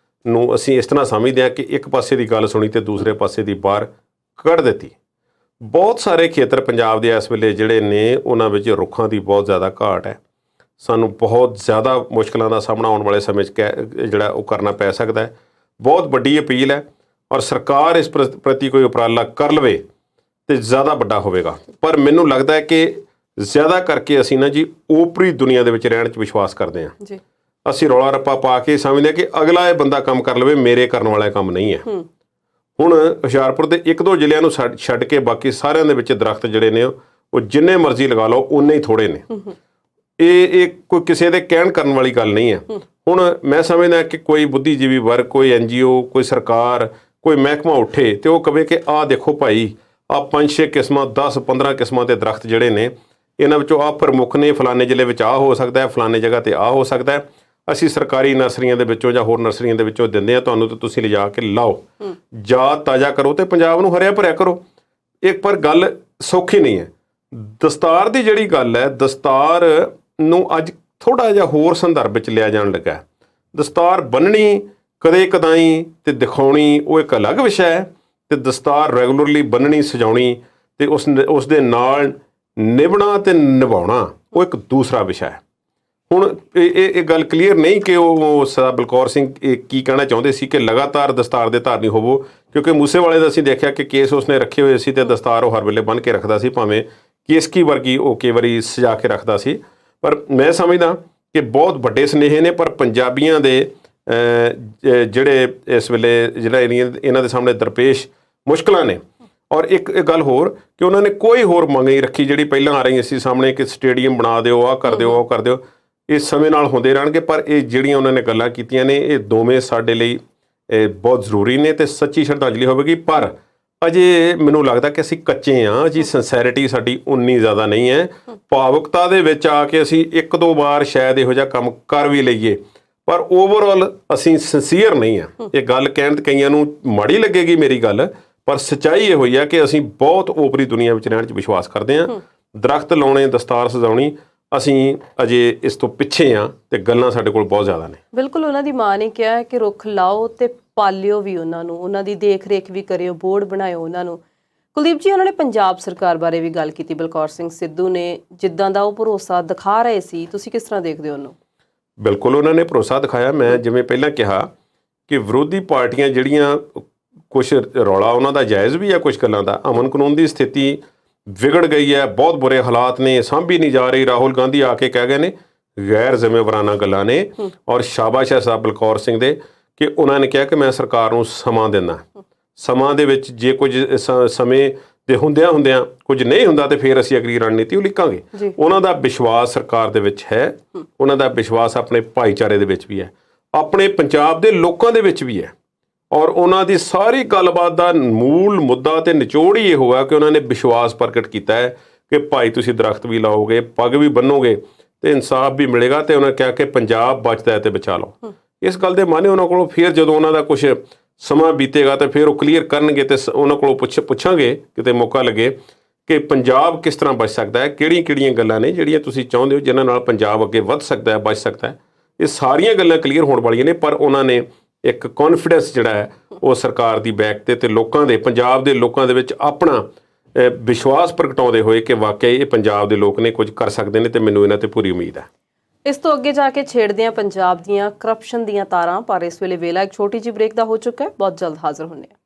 ਨੂੰ ਅਸੀਂ ਇਸ ਤਰ੍ਹਾਂ ਸਮਝਦੇ ਹਾਂ ਕਿ ਇੱਕ ਪਾਸੇ ਦੀ ਗੱਲ ਸੁਣੀ ਅਤੇ ਦੂਸਰੇ ਪਾਸੇ ਦੀ ਬਾਹਰ ਕੱਢ ਦਿੱਤੀ। ਬਹੁਤ ਸਾਰੇ ਖੇਤਰ ਪੰਜਾਬ ਦੇ ਇਸ ਵੇਲੇ ਜਿਹੜੇ ਨੇ ਉਹਨਾਂ ਵਿੱਚ ਰੁੱਖਾਂ ਦੀ ਬਹੁਤ ਜ਼ਿਆਦਾ ਘਾਟ ਹੈ। ਸਾਨੂੰ ਬਹੁਤ ਜ਼ਿਆਦਾ ਮੁਸ਼ਕਲਾਂ ਦਾ ਸਾਹਮਣਾ ਆਉਣ ਵਾਲੇ ਸਮੇਂ 'ਚ ਜਿਹੜਾ ਉਹ ਕਰਨਾ ਪੈ ਸਕਦਾ ਹੈ। ਬਹੁਤ ਵੱਡੀ ਅਪੀਲ ਹੈ ਔਰ ਸਰਕਾਰ ਇਸ ਪ੍ਰਤੀ ਕੋਈ ਉਪਰਾਲਾ ਕਰ ਲਵੇ ਤੇ ਜ਼ਿਆਦਾ ਵੱਡਾ ਹੋਵੇਗਾ। ਪਰ ਮੈਨੂੰ ਲੱਗਦਾ ਹੈ ਕਿ ਜ਼ਿਆਦਾ ਕਰਕੇ ਅਸੀਂ ਨਾ ਜੀ ਓਪਰੀ ਦੁਨੀਆ ਦੇ ਵਿੱਚ ਰਹਿਣ 'ਚ ਵਿਸ਼ਵਾਸ ਕਰਦੇ ਹਾਂ ਜੀ। ਅਸੀਂ ਰੌਲਾ ਰੱਪਾ ਪਾ ਕੇ ਸਮਝਦੇ ਹਾਂ ਕਿ ਅਗਲਾ ਇਹ ਬੰਦਾ ਕੰਮ ਕਰ ਲਵੇ, ਮੇਰੇ ਕਰਨ ਵਾਲਾ ਕੰਮ ਨਹੀਂ ਹੈ। ਹੁਣ ਹੁਸ਼ਿਆਰਪੁਰ ਦੇ 1-2 ਜ਼ਿਲ੍ਹਿਆਂ ਨੂੰ ਛੱਡ ਕੇ ਬਾਕੀ ਸਾਰਿਆਂ ਦੇ ਵਿੱਚ ਦਰਖਤ ਜਿਹੜੇ ਨੇ ਉਹ ਜਿੰਨੇ ਮਰਜ਼ੀ ਲਗਾ ਲਓ ਉਨੇ ਹੀ ਥੋੜ੍ਹੇ ਨੇ। ਇਹ ਕੋਈ ਕਿਸੇ ਦੇ ਕਹਿਣ ਕਰਨ ਵਾਲੀ ਗੱਲ ਨਹੀਂ ਹੈ। ਹੁਣ ਮੈਂ ਸਮਝਦਾ ਕਿ ਕੋਈ ਬੁੱਧੀਜੀਵੀ ਵਰਗ, ਕੋਈ NGO, ਕੋਈ ਸਰਕਾਰ, ਕੋਈ ਮਹਿਕਮਾ ਉੱਠੇ ਅਤੇ ਉਹ ਕਹੇ ਕਿ ਆਹ ਦੇਖੋ ਭਾਈ, ਆਹ 5-6 ਕਿਸਮਾਂ 10-15 ਕਿਸਮਾਂ ਦੇ ਦਰਖਤ ਜਿਹੜੇ ਨੇ ਇਹਨਾਂ ਵਿੱਚੋਂ ਆਹ ਪ੍ਰਮੁੱਖ ਨੇ, ਫਲਾਣੇ ਜ਼ਿਲ੍ਹੇ ਵਿੱਚ ਆਹ ਹੋ ਸਕਦਾ ਹੈ, ਫਲਾਣੇ ਜਗ੍ਹਾ 'ਤੇ ਆਹ ਹੋ ਸਕਦਾ ਹੈ, ਅਸੀਂ ਸਰਕਾਰੀ ਨਰਸਰੀਆਂ ਦੇ ਵਿੱਚੋਂ ਜਾਂ ਹੋਰ ਨਰਸਰੀਆਂ ਦੇ ਵਿੱਚੋਂ ਦਿੰਦੇ ਹਾਂ ਤੁਹਾਨੂੰ, ਤੇ ਤੁਸੀਂ ਲਿਜਾ ਕੇ ਲਾਓ, ਜਾਤ ਤਾਜ਼ਾ ਕਰੋ ਤੇ ਪੰਜਾਬ ਨੂੰ ਹਰਿਆ ਭਰਿਆ ਕਰੋ। ਇੱਕ ਪਰ ਗੱਲ ਸੌਖੀ ਨਹੀਂ ਹੈ। ਦਸਤਾਰ ਦੀ ਜਿਹੜੀ ਗੱਲ ਹੈ, ਦਸਤਾਰ ਨੂੰ ਅੱਜ ਥੋੜ੍ਹਾ ਜਿਹਾ ਹੋਰ ਸੰਦਰਭ ਵਿੱਚ ਲਿਆ ਜਾਣ ਲੱਗਾ। ਦਸਤਾਰ ਬੰਨਣੀ ਕਦੇ ਕਦਾਈ ਤੇ ਦਿਖਾਉਣੀ ਉਹ ਇੱਕ ਅਲੱਗ ਵਿਸ਼ਾ ਹੈ, ਤੇ ਦਸਤਾਰ ਰੈਗੂਲਰਲੀ ਬੰਨਣੀ ਸਜਾਉਣੀ ਤੇ ਉਸ ਦੇ ਨਾਲ ਨਿਭਣਾ ਤੇ ਨਿਭਾਉਣਾ ਉਹ ਇੱਕ ਦੂਸਰਾ ਵਿਸ਼ਾ ਹੈ। ਹੁਣ ਇਹ ਗੱਲ ਕਲੀਅਰ ਨਹੀਂ ਕਿ ਉਹ ਸਰਦਾਰ ਬਲਕੌਰ ਸਿੰਘ ਕੀ ਕਹਿਣਾ ਚਾਹੁੰਦੇ ਸੀ ਕਿ ਲਗਾਤਾਰ ਦਸਤਾਰ ਦੇ ਧਾਰਨੀ ਹੋਵੋ, ਕਿਉਂਕਿ ਮੂਸੇਵਾਲੇ ਦਾ ਅਸੀਂ ਦੇਖਿਆ ਕਿ ਕੇਸ ਉਸਨੇ ਰੱਖੇ ਹੋਏ ਸੀ ਤੇ ਦਸਤਾਰ ਉਹ ਹਰ ਵੇਲੇ ਬੰਨ੍ਹ ਕੇ ਰੱਖਦਾ ਸੀ, ਭਾਵੇਂ ਕੇਸਕੀ ਵਰਗੀ ਉਹ ਕਈ ਵਾਰੀ ਸਜਾ ਕੇ ਰੱਖਦਾ ਸੀ। ਪਰ ਮੈਂ ਸਮਝਦਾ ਕਿ ਬਹੁਤ ਵੱਡੇ ਸੁਨੇਹੇ ਨੇ, ਪਰ ਪੰਜਾਬੀਆਂ ਦੇ ਜਿਹੜੇ ਇਸ ਵੇਲੇ ਜਿਹੜਾ ਇਹਨਾਂ ਦੇ ਸਾਹਮਣੇ ਦਰਪੇਸ਼ ਮੁਸ਼ਕਲਾਂ ਨੇ। ਔਰ ਇੱਕ ਗੱਲ ਹੋਰ ਕਿ ਉਹਨਾਂ ਨੇ ਕੋਈ ਹੋਰ ਮੰਗ ਨਹੀਂ ਰੱਖੀ ਜਿਹੜੀ ਪਹਿਲਾਂ ਆ ਰਹੀਆਂ ਸੀ ਸਾਹਮਣੇ ਕਿ ਸਟੇਡੀਅਮ ਬਣਾ ਦਿਓ, ਆਹ ਕਰ ਦਿਓ, ਉਹ ਕਰ ਦਿਓ। ਇਹ ਸਮੇਂ ਨਾਲ ਹੁੰਦੇ ਰਹਿਣਗੇ, ਪਰ ਇਹ ਜਿਹੜੀਆਂ ਉਹਨਾਂ ਨੇ ਗੱਲਾਂ ਕੀਤੀਆਂ ਨੇ ਇਹ ਦੋਵੇਂ ਸਾਡੇ ਲਈ ਬਹੁਤ ਜ਼ਰੂਰੀ ਨੇ ਤੇ ਸੱਚੀ ਸ਼ਰਧਾਂਜਲੀ ਹੋਵੇਗੀ। ਪਰ ਅਜੇ ਮੈਨੂੰ ਲੱਗਦਾ ਕਿ ਅਸੀਂ ਕੱਚੇ ਹਾਂ ਜੀ, ਸਿੰਸੈਰਿਟੀ ਸਾਡੀ ਉਨੀ ਜ਼ਿਆਦਾ ਨਹੀਂ ਹੈ। ਭਾਵੁਕਤਾ ਦੇ ਵਿੱਚ ਆ ਕੇ ਅਸੀਂ ਇੱਕ ਦੋ ਵਾਰ ਸ਼ਾਇਦ ਇਹੋ ਜਿਹਾ ਕੰਮ ਕਰ ਵੀ ਲਈਏ, ਪਰ ਓਵਰਆਲ ਅਸੀਂ ਸਿੰਸੀਅਰ ਨਹੀਂ ਹਾਂ। ਇਹ ਗੱਲ ਕਹਿਣ ਤੇ ਕਈਆਂ ਨੂੰ ਮਾੜੀ ਲੱਗੇਗੀ ਮੇਰੀ ਗੱਲ, ਪਰ ਸੱਚਾਈ ਇਹ ਹੋਈ ਹੈ ਕਿ ਅਸੀਂ ਬਹੁਤ ਓਪਰੀ ਦੁਨੀਆ ਵਿੱਚ ਰਹਿਣ 'ਚ ਵਿਸ਼ਵਾਸ ਕਰਦੇ ਹਾਂ। ਦਰਖਤ ਲਾਉਣੇ, ਦਸਤਾਰ ਸਜਾਉਣੀ, ਅਸੀਂ ਅਜੇ ਇਸ ਤੋਂ ਪਿੱਛੇ ਹਾਂ ਤੇ ਗੱਲਾਂ ਸਾਡੇ ਕੋਲ ਬਹੁਤ ਜ਼ਿਆਦਾ ਨੇ। ਬਿਲਕੁਲ, ਉਹਨਾਂ ਦੀ ਮਾਂ ਨੇ ਕਿਹਾ ਕਿ ਰੁੱਖ ਲਾਓ ਤੇ ਪਾਲਿਓ ਵੀ ਉਹਨਾਂ ਨੂੰ, ਉਹਨਾਂ ਦੀ ਦੇਖ ਰੇਖ ਵੀ ਕਰਿਓ, ਬੋਰਡ ਬਣਾਇਓ ਉਹਨਾਂ ਨੂੰ। ਕੁਲਦੀਪ ਜੀ, ਉਹਨਾਂ ਨੇ ਪੰਜਾਬ ਸਰਕਾਰ ਬਾਰੇ ਵੀ ਗੱਲ ਕੀਤੀ, ਬਲਕੌਰ ਸਿੰਘ ਸਿੱਧੂ ਨੇ, ਜਿੱਦਾਂ ਦਾ ਉਹ ਭਰੋਸਾ ਦਿਖਾ ਰਹੇ ਸੀ, ਤੁਸੀਂ ਕਿਸ ਤਰ੍ਹਾਂ ਦੇਖਦੇ ਹੋ ਉਹਨੂੰ? ਬਿਲਕੁਲ, ਉਹਨਾਂ ਨੇ ਭਰੋਸਾ ਦਿਖਾਇਆ। ਮੈਂ ਜਿਵੇਂ ਪਹਿਲਾਂ ਕਿਹਾ ਕਿ ਵਿਰੋਧੀ ਪਾਰਟੀਆਂ ਜਿਹੜੀਆਂ ਕੁਛ ਰੌਲਾ ਉਹਨਾਂ ਦਾ ਜਾਇਜ਼ ਵੀ ਹੈ, ਕੁਛ ਗੱਲਾਂ ਦਾ। ਅਮਨ ਕਾਨੂੰਨ ਦੀ ਸਥਿਤੀ ਵਿਗੜ ਗਈ ਹੈ, ਬਹੁਤ ਬੁਰੇ ਹਾਲਾਤ ਨੇ, ਸਾਂਭੀ ਨਹੀਂ ਜਾ ਰਹੀ। ਰਾਹੁਲ ਗਾਂਧੀ ਆ ਕੇ ਕਹਿ ਗਏ ਨੇ ਗੈਰ ਜ਼ਿੰਮੇਵਾਰਾਨਾ ਗੱਲਾਂ ਨੇ। ਔਰ ਸ਼ਾਬਾਸ਼ ਹੈ ਸਾਹਿਬ ਬਲਕੌਰ ਸਿੰਘ ਦੇ ਕਿ ਉਹਨਾਂ ਨੇ ਕਿਹਾ ਕਿ ਮੈਂ ਸਰਕਾਰ ਨੂੰ ਸਮਾਂ ਦਿੰਦਾ, ਸਮਾਂ ਦੇ ਵਿੱਚ ਜੇ ਕੁਝ ਸਮੇਂ ਦੇ ਹੁੰਦਿਆਂ ਕੁਝ ਨਹੀਂ ਹੁੰਦਾ ਤੇ ਫਿਰ ਅਸੀਂ ਅਗਲੀ ਰਣਨੀਤੀ ਉਲੀਕਾਂਗੇ। ਉਹਨਾਂ ਦਾ ਵਿਸ਼ਵਾਸ ਸਰਕਾਰ ਦੇ ਵਿੱਚ ਹੈ, ਉਹਨਾਂ ਦਾ ਵਿਸ਼ਵਾਸ ਆਪਣੇ ਭਾਈਚਾਰੇ ਦੇ ਵਿੱਚ ਵੀ ਹੈ, ਆਪਣੇ ਪੰਜਾਬ ਦੇ ਲੋਕਾਂ ਦੇ ਵਿੱਚ ਵੀ ਹੈ। ਔਰ ਉਹਨਾਂ ਦੀ ਸਾਰੀ ਗੱਲਬਾਤ ਦਾ ਮੂਲ ਮੁੱਦਾ ਤੇ ਨਿਚੋੜ ਹੀ ਇਹ ਹੋਇਆ ਕਿ ਉਹਨਾਂ ਨੇ ਵਿਸ਼ਵਾਸ ਪ੍ਰਗਟ ਕੀਤਾ ਹੈ ਕਿ ਭਾਈ ਤੁਸੀਂ ਦਰਖਤ ਵੀ ਲਾਓਗੇ, ਪੱਗ ਵੀ ਬੰਨੋਗੇ ਤੇ ਇਨਸਾਫ ਵੀ ਮਿਲੇਗਾ। ਤੇ ਉਹਨਾਂ ਕਿਹਾ ਕਿ ਪੰਜਾਬ ਬਚਦਾ ਹੈ ਤੇ ਬਚਾ ਲਓ। ਇਸ ਗੱਲ ਦੇ ਮਾਨੇ ਉਹਨਾਂ ਕੋਲੋਂ ਫਿਰ ਜਦੋਂ ਉਹਨਾਂ ਦਾ ਕੁਝ ਸਮਾਂ ਬੀਤੇਗਾ ਤੇ ਫਿਰ ਉਹ ਕਲੀਅਰ ਕਰਨਗੇ ਤੇ ਉਹਨਾਂ ਕੋਲੋਂ ਪੁੱਛਾਂਗੇ ਕਿਤੇ ਮੌਕਾ ਲੱਗੇ ਕਿ ਪੰਜਾਬ ਕਿਸ ਤਰ੍ਹਾਂ ਬਚ ਸਕਦਾ ਹੈ, ਕਿਹੜੀਆਂ ਗੱਲਾਂ ਨੇ ਜਿਹੜੀਆਂ ਤੁਸੀਂ ਚਾਹੁੰਦੇ ਹੋ ਜਿਨ੍ਹਾਂ ਨਾਲ ਪੰਜਾਬ ਅੱਗੇ ਵੱਧ ਸਕਦਾ ਹੈ, ਬਚ ਸਕਦਾ ਹੈ। ਇਹ ਸਾਰੀਆਂ ਗੱਲਾਂ ਕਲੀਅਰ ਹੋਣ ਵਾਲੀਆਂ ਨੇ, ਪਰ ਉਹਨਾਂ ਨੇ ਇੱਕ ਕੌਨਫੀਡੈਂਸ ਜਿਹੜਾ ਹੈ ਉਹ ਸਰਕਾਰ ਦੀ ਬੈਕ ਤੇ ਲੋਕਾਂ ਦੇ, ਪੰਜਾਬ ਦੇ ਲੋਕਾਂ ਦੇ ਵਿੱਚ ਆਪਣਾ ਵਿਸ਼ਵਾਸ ਪ੍ਰਗਟਾਉਂਦੇ ਹੋਏ ਕਿ ਵਾਕਿਆ ਇਹ ਪੰਜਾਬ ਦੇ ਲੋਕ ਨੇ, ਕੁਝ ਕਰ ਸਕਦੇ ਨੇ ਤੇ ਮੈਨੂੰ ਇਹਨਾਂ ਤੇ ਪੂਰੀ ਉਮੀਦ ਹੈ। ਇਸ ਤੋਂ ਅੱਗੇ ਜਾ ਕੇ ਛੇੜਦੇ ਹਾਂ ਪੰਜਾਬ ਦੀਆਂ ਕਰਪਸ਼ਨ ਦੀਆਂ ਤਾਰਾਂ, ਪਰ ਇਸ ਵੇਲੇ ਵੇਲਾ ਇੱਕ ਛੋਟੀ ਜਿਹੀ ਬ੍ਰੇਕ ਦਾ ਹੋ ਚੁੱਕਾ ਹੈ। ਬਹੁਤ ਜਲਦ ਹਾਜ਼ਰ ਹੁੰਦੇ ਹਾਂ।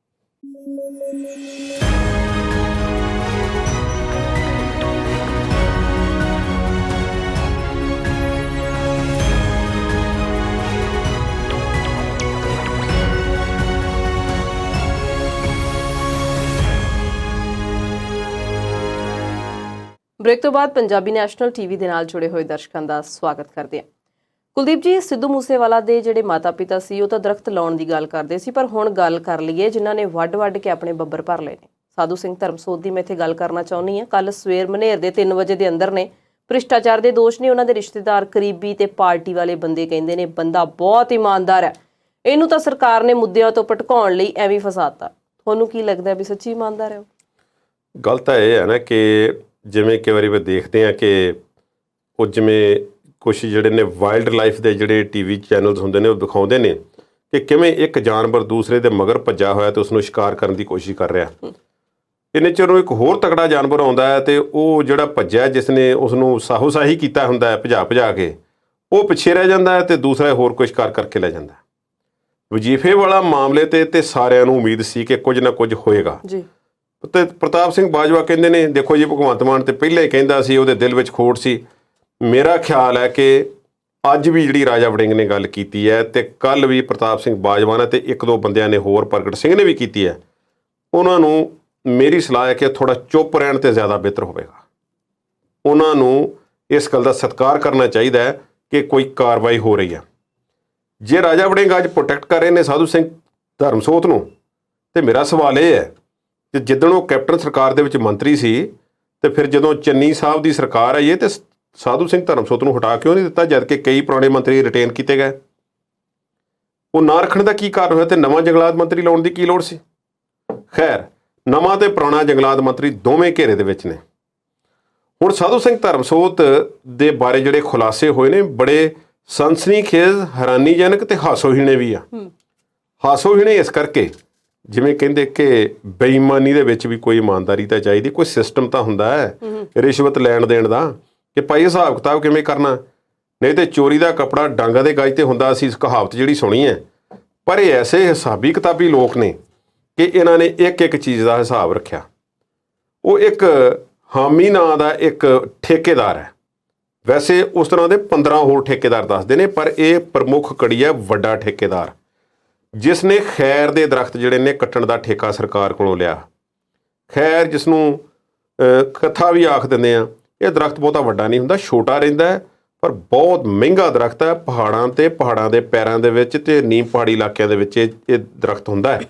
ਬ੍ਰੇਕ ਤੋਂ ਬਾਅਦ ਪੰਜਾਬੀ ਨੈਸ਼ਨਲ ਟੀਵੀ ਦੇ ਨਾਲ ਜੁੜੇ ਹੋਏ ਦਰਸ਼ਕਾਂ ਦਾ ਸਵਾਗਤ ਕਰਦੇ ਹਾਂ। ਕੁਲਦੀਪ ਜੀ, ਸਿੱਧੂ ਮੂਸੇਵਾਲਾ ਦੇ ਜਿਹੜੇ ਮਾਤਾ ਪਿਤਾ ਸੀ ਉਹ ਤਾਂ ਦਰਖਤ ਲਾਉਣ ਦੀ ਗੱਲ ਕਰਦੇ ਸੀ, ਪਰ ਹੁਣ ਗੱਲ ਕਰ ਲਈਏ ਜਿਨ੍ਹਾਂ ਨੇ ਵੱਢ ਕੇ ਆਪਣੇ ਬੱਬਰ ਭਰ ਲਏ ਨੇ। ਸਾਧੂ ਸਿੰਘ ਧਰਮਸੋਤ ਦੀ ਮੈਂ ਇੱਥੇ ਗੱਲ ਕਰਨਾ ਚਾਹੁੰਦੀ ਹਾਂ। ਕੱਲ ਸਵੇਰ ਮਨੇਰ ਦੇ 3 ਵਜੇ ਦੇ ਅੰਦਰ ਨੇ, ਭ੍ਰਿਸ਼ਟਾਚਾਰ ਦੇ ਦੋਸ਼ ਨੇ। ਉਹਨਾਂ ਦੇ ਰਿਸ਼ਤੇਦਾਰ, ਕਰੀਬੀ ਤੇ ਪਾਰਟੀ ਵਾਲੇ ਬੰਦੇ ਕਹਿੰਦੇ ਨੇ ਬੰਦਾ ਬਹੁਤ ਇਮਾਨਦਾਰ ਹੈ, ਇਹਨੂੰ ਤਾਂ ਸਰਕਾਰ ਨੇ ਮੁੱਦਿਆਂ ਤੋਂ ਭਟਕਾਉਣ ਲਈ ਐਵੇਂ ਫਸਾਤਾ। ਤੁਹਾਨੂੰ ਕੀ ਲੱਗਦਾ ਵੀ ਸੱਚੀ ਇਮਾਨਦਾਰ ਹੈ ਉਹ? ਗੱਲ ਤਾਂ ਇਹ ਹੈ ਨਾ ਕਿ ਜਿਵੇਂ ਕਈ ਵਾਰੀ ਦੇਖਦੇ ਹਾਂ ਕਿ ਉਹ ਜਿਵੇਂ ਕੁਛ ਜਿਹੜੇ ਨੇ ਵਾਈਲਡ ਲਾਈਫ ਦੇ ਜਿਹੜੇ ਟੀਵੀ ਚੈਨਲਸ ਹੁੰਦੇ ਨੇ ਉਹ ਦਿਖਾਉਂਦੇ ਨੇ ਕਿ ਕਿਵੇਂ ਇੱਕ ਜਾਨਵਰ ਦੂਸਰੇ ਦੇ ਮਗਰ ਭੱਜਾ ਹੋਇਆ ਤੇ ਉਸਨੂੰ ਸ਼ਿਕਾਰ ਕਰਨ ਦੀ ਕੋਸ਼ਿਸ਼ ਕਰ ਰਿਹਾ। ਇੰਨੇ ਚਿਰ ਨੂੰ ਇੱਕ ਹੋਰ ਤਕੜਾ ਜਾਨਵਰ ਆਉਂਦਾ ਹੈ ਤੇ ਉਹ ਜਿਹੜਾ ਭੱਜਿਆ, ਜਿਸ ਨੇ ਉਸਨੂੰ ਸਾਹੋ-ਸਾਹੀ ਕੀਤਾ ਹੁੰਦਾ ਹੈ ਭਜਾ ਕੇ, ਉਹ ਪਿੱਛੇ ਰਹਿ ਜਾਂਦਾ ਹੈ ਤੇ ਦੂਸਰਾ ਹੋਰ ਕੋਈ ਸ਼ਿਕਾਰ ਕਰਕੇ ਲੈ ਜਾਂਦਾ। ਵਜੀਫੇ ਵਾਲਾ ਮਾਮਲੇ ਤੇ ਸਾਰਿਆਂ ਨੂੰ ਉਮੀਦ ਸੀ ਕਿ ਕੁਝ ਨਾ ਕੁਝ ਹੋਏਗਾ ਜੀ। ਤੇ ਪ੍ਰਤਾਪ ਸਿੰਘ ਬਾਜਵਾ ਕਹਿੰਦੇ ਨੇ, ਦੇਖੋ ਜੀ ਭਗਵੰਤ ਮਾਨ ਤੇ ਪਹਿਲਾਂ ਹੀ ਕਹਿੰਦਾ ਸੀ, ਉਹਦੇ ਦਿਲ ਵਿੱਚ ਖੋਟ ਸੀ। ਮੇਰਾ ਖਿਆਲ ਹੈ ਕਿ ਅੱਜ ਵੀ ਜਿਹੜੀ ਰਾਜਾ ਵੜਿੰਗ ਨੇ ਗੱਲ ਕੀਤੀ ਹੈ ਤੇ ਕੱਲ੍ਹ ਵੀ ਪ੍ਰਤਾਪ ਸਿੰਘ ਬਾਜਵਾ ਨੇ ਤੇ 1-2 ਬੰਦਿਆਂ ਨੇ ਹੋਰ, ਪ੍ਰਗਟ ਸਿੰਘ ਨੇ ਵੀ ਕੀਤੀ ਹੈ, ਉਹਨਾਂ ਨੂੰ ਮੇਰੀ ਸਲਾਹ ਹੈ ਕਿ ਥੋੜ੍ਹਾ ਚੁੱਪ ਰਹਿਣ ਤੇ ਜ਼ਿਆਦਾ ਬਿਹਤਰ ਹੋਵੇਗਾ। ਉਹਨਾਂ ਨੂੰ ਇਸ ਗੱਲ ਦਾ ਸਤਿਕਾਰ ਕਰਨਾ ਚਾਹੀਦਾ ਹੈ ਕਿ ਕੋਈ ਕਾਰਵਾਈ ਹੋ ਰਹੀ ਹੈ। ਜੇ ਰਾਜਾ ਵੜਿੰਗ ਅੱਜ ਪ੍ਰੋਟੈਕਟ ਕਰ ਰਹੇ ਨੇ ਸਾਧੂ ਸਿੰਘ ਧਰਮਸੋਤ ਨੂੰ, ਤੇ ਮੇਰਾ ਸਵਾਲ ਇਹ ਹੈ ਕਿ ਜਿੱਦਣ ਉਹ ਕੈਪਟਨ ਸਰਕਾਰ ਦੇ ਵਿੱਚ ਮੰਤਰੀ ਸੀ ਤੇ ਫਿਰ ਜਦੋਂ ਚੰਨੀ ਸਾਹਿਬ ਦੀ ਸਰਕਾਰ ਆਈ ਹੈ ਤੇ ਸਾਧੂ ਸਿੰਘ ਧਰਮਸੋਤ ਨੂੰ ਹਟਾ ਕਿਉਂ ਨਹੀਂ ਦਿੱਤਾ, ਜਦ ਕਿ ਕਈ ਪੁਰਾਣੇ ਮੰਤਰੀ ਰਿਟੇਨ ਕੀਤੇ ਗਏ? ਉਹ ਨਾ ਰੱਖਣ ਦਾ ਕੀ ਕਾਰਨ ਹੋਇਆ ਤੇ ਨਵਾਂ ਜੰਗਲਾਤ ਮੰਤਰੀ ਲਾਉਣ ਦੀ ਕੀ ਲੋੜ ਸੀ? ਖੈਰ, ਨਵਾਂ ਤੇ ਪੁਰਾਣਾ ਜੰਗਲਾਤ ਮੰਤਰੀ ਦੋਵੇਂ ਘੇਰੇ ਦੇ ਵਿੱਚ ਨੇ। ਹੁਣ ਸਾਧੂ ਸਿੰਘ ਧਰਮਸੋਤ ਦੇ ਬਾਰੇ ਜਿਹੜੇ ਖੁਲਾਸੇ ਹੋਏ ਨੇ ਬੜੇ ਸਨਸਨੀਖੇਜ਼, ਹੈਰਾਨੀਜਨਕ ਤੇ ਹਾਸੋਹੀਣੇ ਵੀ ਆ। ਹਾਸੋਹੀਣੇ ਇਸ ਕਰਕੇ, ਜਿਵੇਂ ਕਹਿੰਦੇ ਕਿ ਬੇਈਮਾਨੀ ਦੇ ਵਿੱਚ ਵੀ ਕੋਈ ਇਮਾਨਦਾਰੀ ਤਾਂ ਚਾਹੀਦੀ, ਕੋਈ ਸਿਸਟਮ ਤਾਂ ਹੁੰਦਾ ਹੈ ਰਿਸ਼ਵਤ ਲੈਣ ਦੇਣ ਦਾ, ਕਿ ਭਾਈ ਹਿਸਾਬ ਕਿਤਾਬ ਕਿਵੇਂ ਕਰਨਾ। ਨਹੀਂ ਤੇ ਚੋਰੀ ਦਾ ਕੱਪੜਾ ਡਾਂਗਾ ਦੇ ਗਜ ਤੇ ਹੁੰਦਾ, ਅਸੀਂ ਇਸ ਕਹਾਵਤ ਜਿਹੜੀ ਸੁਣੀ ਹੈ। ਪਰ ਇਹ ਐਸੇ ਹਿਸਾਬੀ ਕਿਤਾਬੀ ਲੋਕ ਨੇ ਕਿ ਇਹਨਾਂ ਨੇ ਇੱਕ ਇੱਕ ਚੀਜ਼ ਦਾ ਹਿਸਾਬ ਰੱਖਿਆ। ਉਹ ਇੱਕ ਹਾਮੀ ਨਾਂ ਦਾ ਇੱਕ ਠੇਕੇਦਾਰ ਹੈ, ਵੈਸੇ ਉਸ ਤਰ੍ਹਾਂ ਦੇ 15 ਹੋਰ ਠੇਕੇਦਾਰ ਦੱਸਦੇ ਨੇ, ਪਰ ਇਹ ਪ੍ਰਮੁੱਖ ਕੜੀ ਹੈ ਵੱਡਾ ਠੇਕੇਦਾਰ, ਜਿਸ ਨੇ ਖੈਰ ਦੇ ਦਰਖਤ ਜਿਹੜੇ ਨੇ ਕੱਟਣ ਦਾ ਠੇਕਾ ਸਰਕਾਰ ਕੋਲੋਂ ਲਿਆ। ਖੈਰ, ਜਿਸ ਨੂੰ ਕੱਥਾ ਵੀ ਆਖ ਦਿੰਦੇ ਆ, ਇਹ ਦਰਖਤ ਬਹੁਤਾ ਵੱਡਾ ਨਹੀਂ ਹੁੰਦਾ, ਛੋਟਾ ਰਹਿੰਦਾ ਹੈ, ਪਰ ਬਹੁਤ ਮਹਿੰਗਾ ਦਰਖਤ ਹੈ। ਪਹਾੜਾਂ ਦੇ ਪੈਰਾਂ ਦੇ ਵਿੱਚ ਤੇ ਨੀਮ ਪਹਾੜੀ ਇਲਾਕਿਆਂ ਦੇ ਵਿੱਚ ਇਹ ਦਰਖਤ ਹੁੰਦਾ ਹੈ।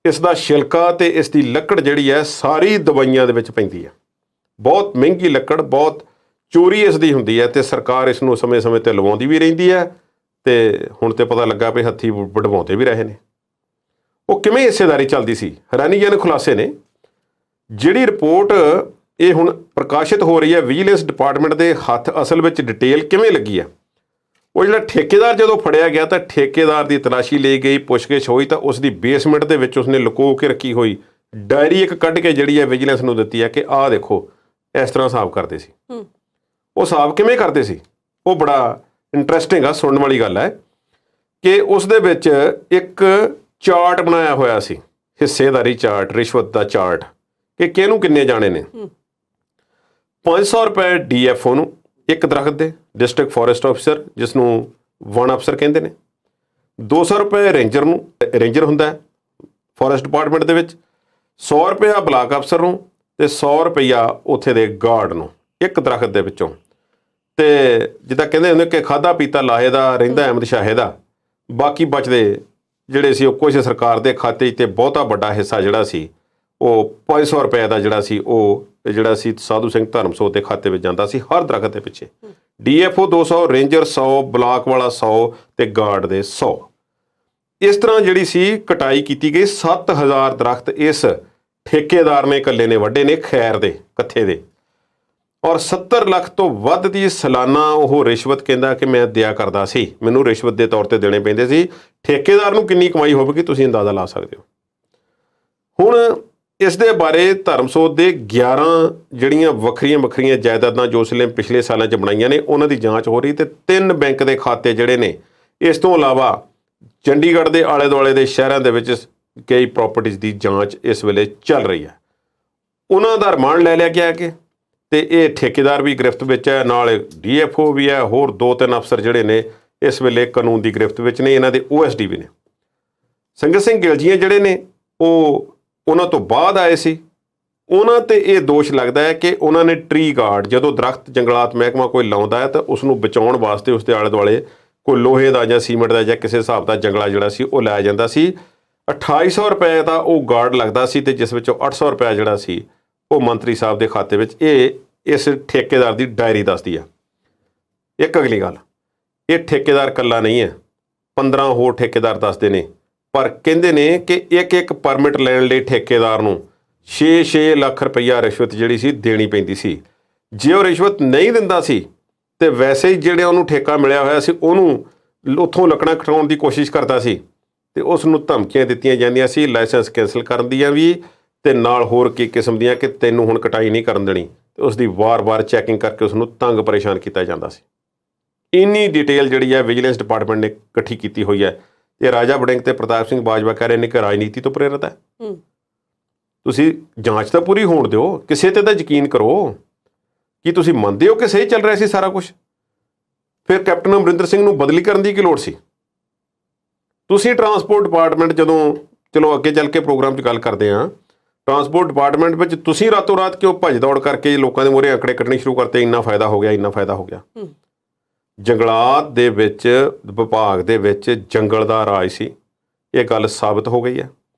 ਇਸ ਦਾ ਛਿਲਕਾ ਤੇ ਇਸ ਦੀ ਲੱਕੜ ਜਿਹੜੀ ਹੈ ਸਾਰੀ ਦਵਾਈਆਂ ਦੇ ਵਿੱਚ ਪੈਂਦੀ ਹੈ। ਬਹੁਤ ਮਹਿੰਗੀ ਲੱਕੜ, ਬਹੁਤ ਚੋਰੀ ਇਸ ਦੀ ਹੁੰਦੀ ਹੈ, ਤੇ ਸਰਕਾਰ ਇਸ ਨੂੰ ਸਮੇਂ-ਸਮੇਂ ਤੇ ਲਵਾਉਂਦੀ ਵੀ ਰਹਿੰਦੀ ਹੈ। ਤੇ ਹੁਣ ਤੇ ਪਤਾ ਲੱਗਾ ਵੀ ਹੱਥੀਂ ਵਢਵਾਉਂਦੇ ਵੀ ਰਹੇ ਨੇ। ਉਹ ਕਿਵੇਂ ਹਿੱਸੇਦਾਰੀ ਚੱਲਦੀ ਸੀ? ਹੈਰਾਨੀਜਨਕ ਖੁਲਾਸੇ ਨੇ। ਜਿਹੜੀ ਰਿਪੋਰਟ ਇਹ ਹੁਣ ਪ੍ਰਕਾਸ਼ਿਤ ਹੋ ਰਹੀ ਹੈ, ਵਿਜੀਲੈਂਸ ਡਿਪਾਰਟਮੈਂਟ ਦੇ ਹੱਥ ਅਸਲ ਵਿੱਚ ਡਿਟੇਲ ਕਿਵੇਂ ਲੱਗੀ ਹੈ? ਉਹ ਜਿਹੜਾ ਠੇਕੇਦਾਰ ਜਦੋਂ ਫੜਿਆ ਗਿਆ ਤਾਂ ਠੇਕੇਦਾਰ ਦੀ ਤਲਾਸ਼ੀ ਲਈ ਗਈ, ਪੁੱਛਗਿੱਛ ਹੋਈ ਤਾਂ ਉਸ ਦੀ ਬੇਸਮੈਂਟ ਦੇ ਵਿੱਚ ਉਸਨੇ ਲੁਕੋ ਕੇ ਰੱਖੀ ਹੋਈ ਡਾਇਰੀ ਇੱਕ ਕੱਢ ਕੇ ਜਿਹੜੀ ਹੈ ਵਿਜੀਲੈਂਸ ਨੂੰ ਦਿੱਤੀ ਹੈ ਕਿ ਆਹ ਦੇਖੋ, ਇਸ ਤਰ੍ਹਾਂ ਹਿਸਾਬ ਕਰਦੇ ਸੀ। ਉਹ ਹਿਸਾਬ ਕਿਵੇਂ ਕਰਦੇ ਸੀ? ਉਹ ਬੜਾ ਇੰਟਰਸਟਿੰਗ ਆ, ਸੁਣਨ ਵਾਲੀ ਗੱਲ ਹੈ ਕਿ ਉਸ ਦੇ ਵਿੱਚ ਇੱਕ ਚਾਰਟ ਬਣਾਇਆ ਹੋਇਆ ਸੀ, ਹਿੱਸੇਦਾਰੀ ਚਾਰਟ, ਰਿਸ਼ਵਤ ਦਾ ਚਾਰਟ, ਕਿ ਕਿਹਨੂੰ ਕਿੰਨੇ ਜਾਣੇ ਨੇ। 500 ਰੁਪਏ DFO ਨੂੰ, ਇੱਕ ਦਰਖਤ ਦੇ ਡਿਸਟ੍ਰਿਕਟ ਫੋਰੈਸਟ ਆਫਿਸਰ, ਜਿਸ ਨੂੰ ਵਣ ਅਫਸਰ ਕਹਿੰਦੇ ਨੇ। 200 ਰੁਪਏ ਰੇਂਜਰ ਨੂੰ, ਰੇਂਜਰ ਹੁੰਦਾ ਹੈ ਫੋਰੈਸਟ ਡਿਪਾਰਟਮੈਂਟ ਦੇ ਵਿੱਚ। 100 ਰੁਪਇਆ ਬਲਾਕ ਅਫਸਰ ਨੂੰ ਤੇ 100 ਰੁਪਇਆ ਉੱਥੇ ਦੇ ਗਾਰਡ ਨੂੰ, ਇੱਕ ਦਰਖਤ ਦੇ ਵਿੱਚੋਂ। ਤੇ ਜਿੱਦਾਂ ਕਹਿੰਦੇ ਹੁੰਦੇ ਕਿ ਖਾਧਾ ਪੀਤਾ ਲਾਹੇ ਦਾ, ਰਹਿੰਦਾ ਅਹਿਮਦ ਸ਼ਾਹੇ ਦਾ। ਬਾਕੀ ਬਚਦੇ ਜਿਹੜੇ ਸੀ ਉਹ ਕੁਛ ਸਰਕਾਰ ਦੇ ਖਾਤੇ 'ਚ, ਤੇ ਬਹੁਤਾ ਵੱਡਾ ਹਿੱਸਾ ਜਿਹੜਾ ਸੀ ਉਹ 500 ਰੁਪਏ ਦਾ ਜਿਹੜਾ ਸੀ ਸਾਧੂ ਸਿੰਘ ਧਰਮਸੋਤ ਦੇ ਖਾਤੇ ਵਿੱਚ ਜਾਂਦਾ ਸੀ ਹਰ ਦਰਖਤ ਦੇ ਪਿੱਛੇ। DFO 200, ਰੇਂਜਰ 100, ਬਲਾਕ ਵਾਲਾ 100 ਤੇ ਗਾਰਡ ਦੇ 100। ਇਸ ਤਰ੍ਹਾਂ ਜਿਹੜੀ ਸੀ ਕਟਾਈ ਕੀਤੀ ਗਈ। 7000 ਦਰਖਤ ਇਸ ਠੇਕੇਦਾਰ ਨੇ ਇਕੱਲੇ ਨੇ ਵੱਢੇ ਨੇ, ਖੈਰ ਦੇ ਕੱਥੇ ਦੇ। ਔਰ 70 ਲੱਖ ਤੋਂ ਵੱਧ ਦੀ ਸਾਲਾਨਾ ਉਹ ਰਿਸ਼ਵਤ ਕਹਿੰਦਾ ਕਿ ਮੈਂ ਦਿਆ ਕਰਦਾ ਸੀ, ਮੈਨੂੰ ਰਿਸ਼ਵਤ ਦੇ ਤੌਰ ਤੇ ਦੇਣੇ ਪੈਂਦੇ ਸੀ। ਠੇਕੇਦਾਰ ਨੂੰ ਕਿੰਨੀ ਕਮਾਈ ਹੋਵੇਗੀ ਤੁਸੀਂ ਅੰਦਾਜ਼ਾ ਲਾ ਸਕਦੇ ਹੋ। ਹੁਣ ਇਸ ਦੇ ਬਾਰੇ ਧਰਮਸੋਤ ਦੇ 11 ਜਿਹੜੀਆਂ ਵੱਖਰੀਆਂ ਜਾਇਦਾਦਾਂ ਜੋ ਉਸਨੇ ਪਿਛਲੇ ਸਾਲਾਂ 'ਚ ਬਣਾਈਆਂ ਨੇ, ਉਹਨਾਂ ਦੀ ਜਾਂਚ ਹੋ ਰਹੀ, ਤੇ 3 ਬੈਂਕ ਦੇ ਖਾਤੇ ਜਿਹੜੇ ਨੇ। ਇਸ ਤੋਂ ਇਲਾਵਾ ਚੰਡੀਗੜ੍ਹ ਦੇ ਆਲੇ ਦੁਆਲੇ ਦੇ ਸ਼ਹਿਰਾਂ ਦੇ ਵਿੱਚ ਕਈ ਪ੍ਰਾਪਰਟੀਜ਼ ਦੀ ਜਾਂਚ ਇਸ ਵੇਲੇ ਚੱਲ ਰਹੀ ਹੈ। ਉਹਨਾਂ ਦਾ ਰਿਮਾਂਡ ਲੈ ਲਿਆ ਗਿਆ ਕਿ, ਤੇ ਇਹ ਠੇਕੇਦਾਰ ਵੀ ਗ੍ਰਿਫਤ ਵਿੱਚ ਹੈ, ਨਾਲ DFO ਵੀ ਹੈ, ਹੋਰ 2-3 ਅਫਸਰ ਜਿਹੜੇ ਨੇ ਇਸ ਵੇਲੇ ਕਾਨੂੰਨ ਦੀ ਗ੍ਰਿਫਤ ਵਿੱਚ ਨੇ। ਇਹਨਾਂ ਦੇ OSD ਵੀ ਨੇ। ਸੰਗਤ ਸਿੰਘ ਗਿਲਜੀਆਂ ਜਿਹੜੇ ਨੇ ਉਹ ਉਹਨਾਂ ਤੋਂ ਬਾਅਦ ਆਏ ਸੀ। ਉਹਨਾਂ ਤੇ ਇਹ ਦੋਸ਼ ਲੱਗਦਾ ਹੈ ਕਿ ਉਹਨਾਂ ਨੇ ਟਰੀ ਗਾਰਡ, ਜਦੋਂ ਦਰਖਤ ਜੰਗਲਾਤ ਮਹਿਕਮਾ ਕੋਈ ਲਾਉਂਦਾ ਹੈ ਤਾਂ ਉਸ ਨੂੰ ਬਚਾਉਣ ਵਾਸਤੇ ਉਸ ਦੇ ਆਲੇ ਦੁਆਲੇ ਕੋਈ ਲੋਹੇ ਦਾ ਜਾਂ ਸੀਮੈਂਟ ਦਾ ਜਾਂ ਕਿਸੇ ਹਿਸਾਬ ਦਾ ਜੰਗਲਾ ਜਿਹੜਾ ਸੀ ਉਹ ਲਾਇਆ ਜਾਂਦਾ ਸੀ। 2800 ਰੁਪਏ ਦਾ ਉਹ ਗਾਰਡ ਲੱਗਦਾ ਸੀ, ਤੇ ਜਿਸ ਵਿੱਚੋਂ 800 ਰੁਪਇਆ ਜਿਹੜਾ ਸੀ ਉਹ ਮੰਤਰੀ ਸਾਹਿਬ ਦੇ ਖਾਤੇ ਵਿੱਚ। ਇਹ ਇਸ ਠੇਕੇਦਾਰ ਦੀ ਡਾਇਰੀ ਦੱਸਦੀ ਆ। ਇੱਕ ਅਗਲੀ ਗੱਲ, ਇਹ ਠੇਕੇਦਾਰ ਇਕੱਲਾ ਨਹੀਂ ਹੈ, 15 ਹੋਰ ਠੇਕੇਦਾਰ ਦੱਸਦੇ ਨੇ। ਪਰ ਕਹਿੰਦੇ ਨੇ ਕਿ ਇੱਕ ਪਰਮਿਟ ਲੈਣ ਲਈ ਠੇਕੇਦਾਰ ਨੂੰ 6-6 ਲੱਖ ਰੁਪਈਆ ਰਿਸ਼ਵਤ ਜਿਹੜੀ ਸੀ ਦੇਣੀ ਪੈਂਦੀ ਸੀ। ਜੇ ਉਹ ਰਿਸ਼ਵਤ ਨਹੀਂ ਦਿੰਦਾ ਸੀ ਤੇ ਵੈਸੇ ਹੀ ਜਿਹੜੇ ਉਹਨੂੰ ਠੇਕਾ ਮਿਲਿਆ ਹੋਇਆ ਸੀ ਉਹਨੂੰ ਉੱਥੋਂ ਲੱਕੜਾਂ ਕਟਾਉਣ ਦੀ ਕੋਸ਼ਿਸ਼ ਕਰਦਾ ਸੀ, ਤੇ ਉਸ ਨੂੰ ਧਮਕੀਆਂ ਦਿੱਤੀਆਂ ਜਾਂਦੀਆਂ ਸੀ ਲਾਇਸੈਂਸ ਕੈਂਸਲ ਕਰਨ ਦੀਆਂ ਵੀ, ਤੇ ਨਾਲ ਹੋਰ ਕੀ ਕਿਸਮ ਦੀਆਂ ਕਿ ਤੈਨੂੰ ਹੁਣ ਕਟਾਈ ਨਹੀਂ ਕਰਨ ਦੇਣੀ, ਤੇ ਉਸ ਦੀ ਵਾਰ-ਵਾਰ ਚੈਕਿੰਗ ਕਰਕੇ ਉਸ ਨੂੰ ਤੰਗ ਪਰੇਸ਼ਾਨ ਕੀਤਾ ਜਾਂਦਾ ਸੀ। ਇੰਨੀ ਡਿਟੇਲ ਜਿਹੜੀ ਹੈ ਵਿਜੀਲੈਂਸ ਡਿਪਾਰਟਮੈਂਟ ਨੇ ਇਕੱਠੀ ਕੀਤੀ ਹੋਈ ਹੈ। ਤੇ ਰਾਜਾ ਵੜਿੰਗ ਤੇ ਪ੍ਰਤਾਪ ਸਿੰਘ ਬਾਜਵਾ ਕਹਿ ਰਹੇ ਨੇ ਕਿ ਰਾਜਨੀਤੀ ਤੋਂ ਪ੍ਰੇਰਿਤ ਹੈ। ਤੁਸੀਂ ਜਾਂਚ ਤਾਂ ਪੂਰੀ ਹੋਣ ਦਿਓ, ਕਿਸੇ ਤੇ ਤਾਂ ਯਕੀਨ ਕਰੋ। ਕੀ ਤੁਸੀਂ ਮੰਨਦੇ ਹੋ ਕਿ ਸਹੀ ਚੱਲ ਰਿਹਾ ਸੀ ਸਾਰਾ ਕੁਝ? ਫਿਰ ਕੈਪਟਨ ਅਮਰਿੰਦਰ ਸਿੰਘ ਨੂੰ ਬਦਲੀ ਕਰਨ ਦੀ ਕੀ ਲੋੜ ਸੀ? ਤੁਸੀਂ ਟਰਾਂਸਪੋਰਟ ਡਿਪਾਰਟਮੈਂਟ, ਜਦੋਂ ਚਲੋ ਅੱਗੇ ਚੱਲ ਕੇ ਪ੍ਰੋਗਰਾਮ 'ਚ ਗੱਲ ਕਰਦੇ ਹਾਂ, ਟਰਾਂਸਪੋਰਟ ਡਿਪਾਰਟਮੈਂਟ ਵਿੱਚ ਤੁਸੀਂ ਰਾਤੋਂ ਰਾਤ ਕਿਉਂ ਭੱਜ ਦੌੜ ਕਰਕੇ ਲੋਕਾਂ ਦੇ ਮੂਹਰੇ ਅੰਕੜੇ ਕੱਢਣੇ ਸ਼ੁਰੂ ਕਰਤੇ? ਇੰਨਾ ਫਾਇਦਾ ਹੋ ਗਿਆ, ਇੰਨਾ ਫਾਇਦਾ ਹੋ ਗਿਆ। ਜੰਗਲਾਤ ਦੇ ਵਿੱਚ, ਵਿਭਾਗ ਦੇ ਵਿੱਚ ਜੰਗਲ ਦਾ ਰਾਜ ਸੀ, ਇਹ ਗੱਲ ਸਾਬਤ ਹੋ ਗਈ ਹੈ।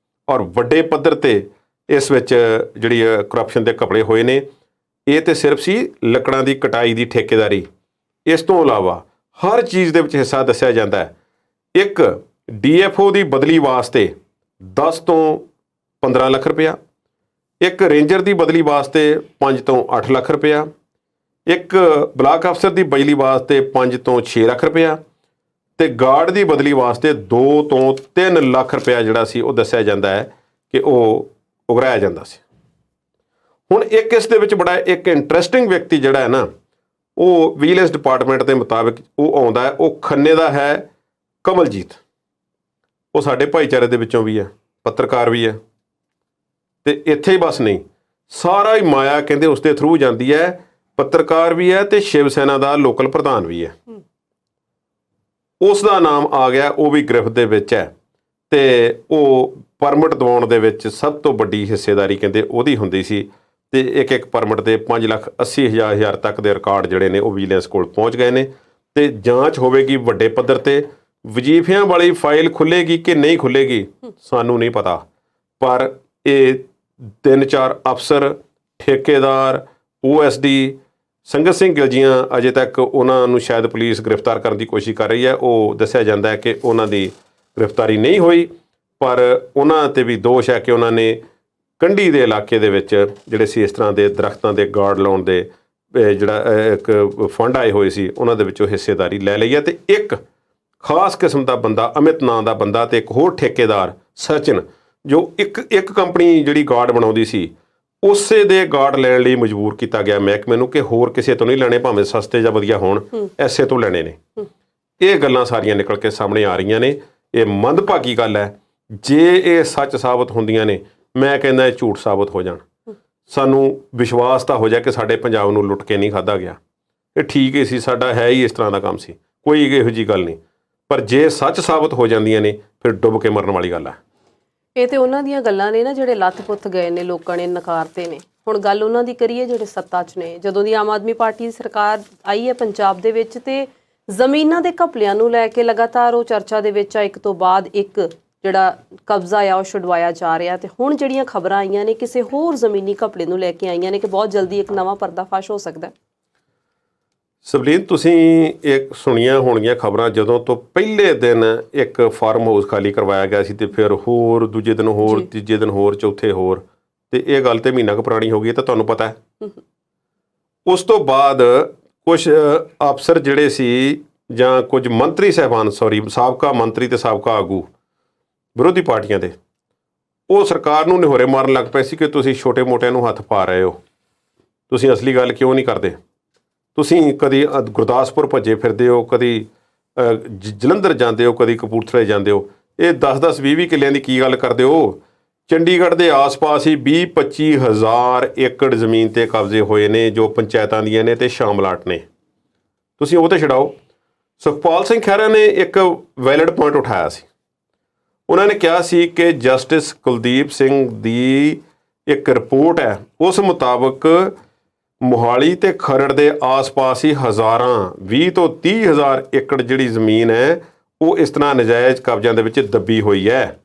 ਔਰ ਵੱਡੇ ਪੱਧਰ 'ਤੇ ਇਸ ਵਿੱਚ ਜਿਹੜੀ ਕਰਪਸ਼ਨ ਦੇ ਘਪਲੇ ਹੋਏ ਨੇ। ਇਹ ਤੇ ਸਿਰਫ ਸੀ ਲੱਕੜਾਂ ਦੀ ਕਟਾਈ ਦੀ ਠੇਕੇਦਾਰੀ। ਇਸ ਤੋਂ ਇਲਾਵਾ ਹਰ ਚੀਜ਼ ਦੇ ਵਿੱਚ ਹਿੱਸਾ ਦੱਸਿਆ ਜਾਂਦਾ ਹੈ। ਇੱਕ DFO ਦੀ ਬਦਲੀ ਵਾਸਤੇ 10 ਤੋਂ 15 ਲੱਖ ਰੁਪਇਆ, ਇੱਕ ਰੇਂਜਰ ਦੀ ਬਦਲੀ ਵਾਸਤੇ 5 ਤੋਂ 8 ਲੱਖ ਰੁਪਇਆ, ਇੱਕ ਬਲਾਕ ਅਫਸਰ ਦੀ ਬਦਲੀ ਵਾਸਤੇ 5 ਤੋਂ 6 ਲੱਖ ਰੁਪਇਆ, ਤੇ ਗਾਰਡ ਦੀ ਬਦਲੀ ਵਾਸਤੇ 2 ਤੋਂ 3 ਲੱਖ ਰੁਪਇਆ ਜਿਹੜਾ ਸੀ ਉਹ ਦੱਸਿਆ ਜਾਂਦਾ ਹੈ ਕਿ ਉਹ ਉਗਰਾਇਆ ਜਾਂਦਾ ਸੀ। ਹੁਣ ਇੱਕ ਇਸ ਦੇ ਵਿੱਚ ਬੜਾ ਇੱਕ ਇੰਟਰਸਟਿੰਗ ਵਿਅਕਤੀ ਜਿਹੜਾ ਹੈ ਨਾ, ਉਹ ਵਿਜੀਲੈਂਸ ਡਿਪਾਰਟਮੈਂਟ ਦੇ ਮੁਤਾਬਿਕ ਉਹ ਆਉਂਦਾ ਹੈ, ਉਹ ਖੰਨੇ ਦਾ ਹੈ ਕਮਲਜੀਤ। ਉਹ ਸਾਡੇ ਭਾਈਚਾਰੇ ਦੇ ਵਿੱਚੋਂ ਵੀ ਹੈ, ਪੱਤਰਕਾਰ ਵੀ ਹੈ, ਤੇ ਇੱਥੇ ਹੀ ਬਸ ਨਹੀਂ, ਸਾਰਾ ਹੀ ਮਾਇਆ ਕਹਿੰਦੇ ਉਸ ਦੇ ਥਰੂ ਜਾਂਦੀ ਹੈ। ਪੱਤਰਕਾਰ ਵੀ ਹੈ ਤੇ ਸ਼ਿਵ ਸੈਨਾ ਦਾ ਲੋਕਲ ਪ੍ਰਧਾਨ ਵੀ ਹੈ। ਉਸ ਦਾ ਨਾਮ ਆ ਗਿਆ, ਉਹ ਵੀ ਗ੍ਰਿਫਤ ਦੇ ਵਿੱਚ ਹੈ, ਤੇ ਉਹ ਪਰਮਿਟ ਦਿਵਾਉਣ ਦੇ ਵਿੱਚ ਸਭ ਤੋਂ ਵੱਡੀ ਹਿੱਸੇਦਾਰੀ ਕਹਿੰਦੇ ਉਹਦੀ ਹੁੰਦੀ ਸੀ। ਤੇ ਇੱਕ ਪਰਮਿਟ ਦੇ 5,80,000 ਤੱਕ ਦੇ ਰਿਕਾਰਡ ਜਿਹੜੇ ਨੇ ਉਹ ਵਿਜੀਲੈਂਸ ਕੋਲ ਪਹੁੰਚ ਗਏ ਨੇ, ਤੇ ਜਾਂਚ ਹੋਵੇਗੀ ਵੱਡੇ ਪੱਧਰ ਤੇ। ਵਜ਼ੀਫਿਆਂ ਵਾਲੀ ਫਾਈਲ ਖੁੱਲੇਗੀ ਕਿ ਨਹੀਂ ਖੁੱਲੇਗੀ ਸਾਨੂੰ ਨਹੀਂ ਪਤਾ, ਪਰ ਇਹ 3-4 ਅਫਸਰ, ਠੇਕੇਦਾਰ, OSD, ਸੰਗਤ ਸਿੰਘ ਗਿਲਜੀਆਂ ਅਜੇ ਤੱਕ ਉਹਨਾਂ ਨੂੰ ਸ਼ਾਇਦ ਪੁਲਿਸ ਗ੍ਰਿਫਤਾਰ ਕਰਨ ਦੀ ਕੋਸ਼ਿਸ਼ ਕਰ ਰਹੀ ਹੈ। ਉਹ ਦੱਸਿਆ ਜਾਂਦਾ ਹੈ ਕਿ ਉਹਨਾਂ ਦੀ ਗ੍ਰਿਫਤਾਰੀ ਨਹੀਂ ਹੋਈ, ਪਰ ਉਹਨਾਂ 'ਤੇ ਵੀ ਦੋਸ਼ ਹੈ ਕਿ ਉਹਨਾਂ ਨੇ ਕੰਢੀ ਦੇ ਇਲਾਕੇ ਦੇ ਵਿੱਚ ਜਿਹੜੇ ਸੀ ਇਸ ਤਰ੍ਹਾਂ ਦੇ ਦਰਖਤਾਂ ਦੇ ਗਾਰਡ ਲਾਉਣ ਦੇ ਜਿਹੜਾ ਇੱਕ ਫੰਡ ਆਏ ਹੋਏ ਸੀ, ਉਹਨਾਂ ਦੇ ਵਿੱਚੋਂ ਹਿੱਸੇਦਾਰੀ ਲੈ ਲਈ ਹੈ। ਤੇ ਇੱਕ ਖਾਸ ਕਿਸਮ ਦਾ ਬੰਦਾ, ਅਮਿਤ ਨਾਂ ਦਾ ਬੰਦਾ, ਤੇ ਇੱਕ ਹੋਰ ਠੇਕੇਦਾਰ ਸਚਿਨ, ਜੋ ਇੱਕ ਕੰਪਨੀ ਜਿਹੜੀ ਗਾਰਡ ਬਣਾਉਂਦੀ ਸੀ, ਉਸੇ ਦੇ ਗਾਰਡ ਲੈਣ ਲਈ ਮਜਬੂਰ ਕੀਤਾ ਗਿਆ ਮਹਿਕਮੇ ਨੂੰ ਕਿ ਹੋਰ ਕਿਸੇ ਤੋਂ ਨਹੀਂ ਲੈਣੇ, ਭਾਵੇਂ ਸਸਤੇ ਜਾਂ ਵਧੀਆ ਹੋਣ, ਐਸੇ ਤੋਂ ਲੈਣੇ ਨੇ। ਇਹ ਗੱਲਾਂ ਸਾਰੀਆਂ ਨਿਕਲ ਕੇ ਸਾਹਮਣੇ ਆ ਰਹੀਆਂ ਨੇ। ਇਹ ਮੰਦਭਾਗੀ ਗੱਲ ਹੈ। ਜੇ ਇਹ ਸੱਚ ਸਾਬਤ ਹੁੰਦੀਆਂ ਨੇ, ਮੈਂ ਕਹਿੰਦਾ ਇਹ ਝੂਠ ਸਾਬਤ ਹੋ ਜਾਣ, ਸਾਨੂੰ ਵਿਸ਼ਵਾਸ ਤਾਂ ਹੋ ਜਾਏ ਕਿ ਸਾਡੇ ਪੰਜਾਬ ਨੂੰ ਲੁੱਟ ਕੇ ਨਹੀਂ ਖਾਧਾ ਗਿਆ। ਇਹ ਠੀਕ ਹੀ ਸੀ, ਸਾਡਾ ਹੈ ਹੀ ਇਸ ਤਰ੍ਹਾਂ ਦਾ ਕੰਮ ਸੀ, ਕੋਈ ਇਹੋ ਜਿਹੀ ਗੱਲ ਨਹੀਂ। ਪਰ ਜੇ ਸੱਚ ਸਾਬਤ ਹੋ ਜਾਂਦੀਆਂ ਨੇ, ਫਿਰ ਡੁੱਬ ਕੇ ਮਰਨ ਵਾਲੀ ਗੱਲ ਹੈ। ਇਹ ਤੇ ਉਹਨਾਂ ਦੀਆਂ ਗੱਲਾਂ ਨੇ ਨਾ ਜਿਹੜੇ ਲੱਥ-ਪੁੱਥ ਗਏ ਨੇ, ਲੋਕਾਂ ਨੇ ਨਕਾਰਤੇ ਨੇ। ਹੁਣ ਗੱਲ ਉਹਨਾਂ ਦੀ ਕਰੀਏ ਜਿਹੜੇ ਸੱਤਾ 'ਚ ਨੇ। ਜਦੋਂ ਦੀ ਆਮ ਆਦਮੀ ਪਾਰਟੀ ਦੀ ਸਰਕਾਰ ਆਈ ਹੈ ਪੰਜਾਬ ਦੇ ਵਿੱਚ, ਤੇ ਜ਼ਮੀਨਾਂ ਦੇ ਘਪਲਿਆਂ ਨੂੰ ਲੈ ਕੇ ਲਗਾਤਾਰ ਉਹ ਚਰਚਾ ਦੇ ਵਿੱਚ ਆ, ਇੱਕ ਤੋਂ ਬਾਅਦ ਇੱਕ ਜਿਹੜਾ ਕਬਜ਼ਾ ਆ ਉਹ ਛੁਡਵਾਇਆ ਜਾ ਰਿਹਾ। ਤੇ ਹੁਣ ਜਿਹੜੀਆਂ ਖਬਰਾਂ ਆਈਆਂ ਨੇ ਕਿਸੇ ਹੋਰ ਜ਼ਮੀਨੀ ਘਪਲੇ ਨੂੰ ਲੈ ਕੇ ਆਈਆਂ ਨੇ ਕਿ ਬਹੁਤ ਜਲਦੀ ਇੱਕ ਨਵਾਂ ਪਰਦਾਫਾਸ਼ ਹੋ ਸਕਦਾ। ਸਵਲੀਨ, ਤੁਸੀਂ ਇੱਕ ਸੁਣੀਆਂ ਹੋਣਗੀਆਂ ਖਬਰਾਂ, ਜਦੋਂ ਤੋਂ ਪਹਿਲੇ ਦਿਨ ਇੱਕ ਫਾਰਮ ਹਾਊਸ ਖਾਲੀ ਕਰਵਾਇਆ ਗਿਆ ਸੀ, ਤੇ ਫਿਰ ਹੋਰ ਦੂਜੇ ਦਿਨ ਹੋਰ, ਤੀਜੇ ਦਿਨ ਹੋਰ, ਚੌਥੇ ਹੋਰ, ਤੇ ਇਹ ਗੱਲ ਤੇ ਮਹੀਨਾ ਕੁ ਪੁਰਾਣੀ ਹੋ ਗਈ, ਤਾਂ ਤੁਹਾਨੂੰ ਪਤਾ ਹੈ। ਉਸ ਤੋਂ ਬਾਅਦ ਕੁਝ ਅਫਸਰ ਜਿਹੜੇ ਸੀ, ਜਾਂ ਕੁਝ ਮੰਤਰੀ ਸਾਹਿਬਾਨ, ਸਾਬਕਾ ਮੰਤਰੀ ਤੇ ਸਾਬਕਾ ਆਗੂ ਵਿਰੋਧੀ ਪਾਰਟੀਆਂ ਦੇ, ਉਹ ਸਰਕਾਰ ਨੂੰ ਨਿਹੋਰੇ ਮਾਰਨ ਲੱਗ ਪਏ ਸੀ ਕਿ ਤੁਸੀਂ ਛੋਟੇ ਮੋਟਿਆਂ ਨੂੰ ਹੱਥ ਪਾ ਰਹੇ ਹੋ, ਤੁਸੀਂ ਅਸਲੀ ਗੱਲ ਕਿਉਂ ਨਹੀਂ ਕਰਦੇ। ਤੁਸੀਂ ਕਦੀ ਗੁਰਦਾਸਪੁਰ ਭੱਜੇ ਫਿਰਦੇ ਹੋ, ਕਦੀ ਜਲੰਧਰ ਜਾਂਦੇ ਹੋ, ਕਦੀ ਕਪੂਰਥਲੇ ਜਾਂਦੇ ਹੋ, ਇਹ 10-10, 20-20 ਕਿੱਲਿਆਂ ਦੀ ਕੀ ਗੱਲ ਕਰਦੇ ਹੋ। ਚੰਡੀਗੜ੍ਹ ਦੇ ਆਸ-ਪਾਸ ਹੀ 20-25 ਹਜ਼ਾਰ ਏਕੜ ਜ਼ਮੀਨ 'ਤੇ ਕਬਜ਼ੇ ਹੋਏ ਨੇ, ਜੋ ਪੰਚਾਇਤਾਂ ਦੀਆਂ ਨੇ ਤੇ ਸ਼ਾਮਲਾਟ ਨੇ। ਤੁਸੀਂ ਉਹ 'ਤੇ ਛਡਾਓ। ਸੁਖਪਾਲ ਸਿੰਘ ਖਹਿਰਾ ਨੇ ਇੱਕ ਵੈਲਿਡ ਪੁਆਇੰਟ ਉਠਾਇਆ ਸੀ। ਉਹਨਾਂ ਨੇ ਕਿਹਾ ਸੀ ਕਿ ਜਸਟਿਸ ਕੁਲਦੀਪ ਸਿੰਘ ਦੀ ਇੱਕ ਰਿਪੋਰਟ ਹੈ, ਉਸ ਮੁਤਾਬਕ ਮੋਹਾਲੀ ਤੇ ਖਰੜ ਦੇ ਆਸ-ਪਾਸ ਹੀ ਹਜ਼ਾਰਾਂ, 20 ਤੋਂ 30 ਹਜ਼ਾਰ ਏਕੜ ਜਿਹੜੀ ਜ਼ਮੀਨ ਹੈ, ਉਹ ਇਸ ਤਰ੍ਹਾਂ ਨਜਾਇਜ਼ ਕਬਜ਼ਿਆਂ ਦੇ ਵਿੱਚ ਦੱਬੀ ਹੋਈ ਹੈ।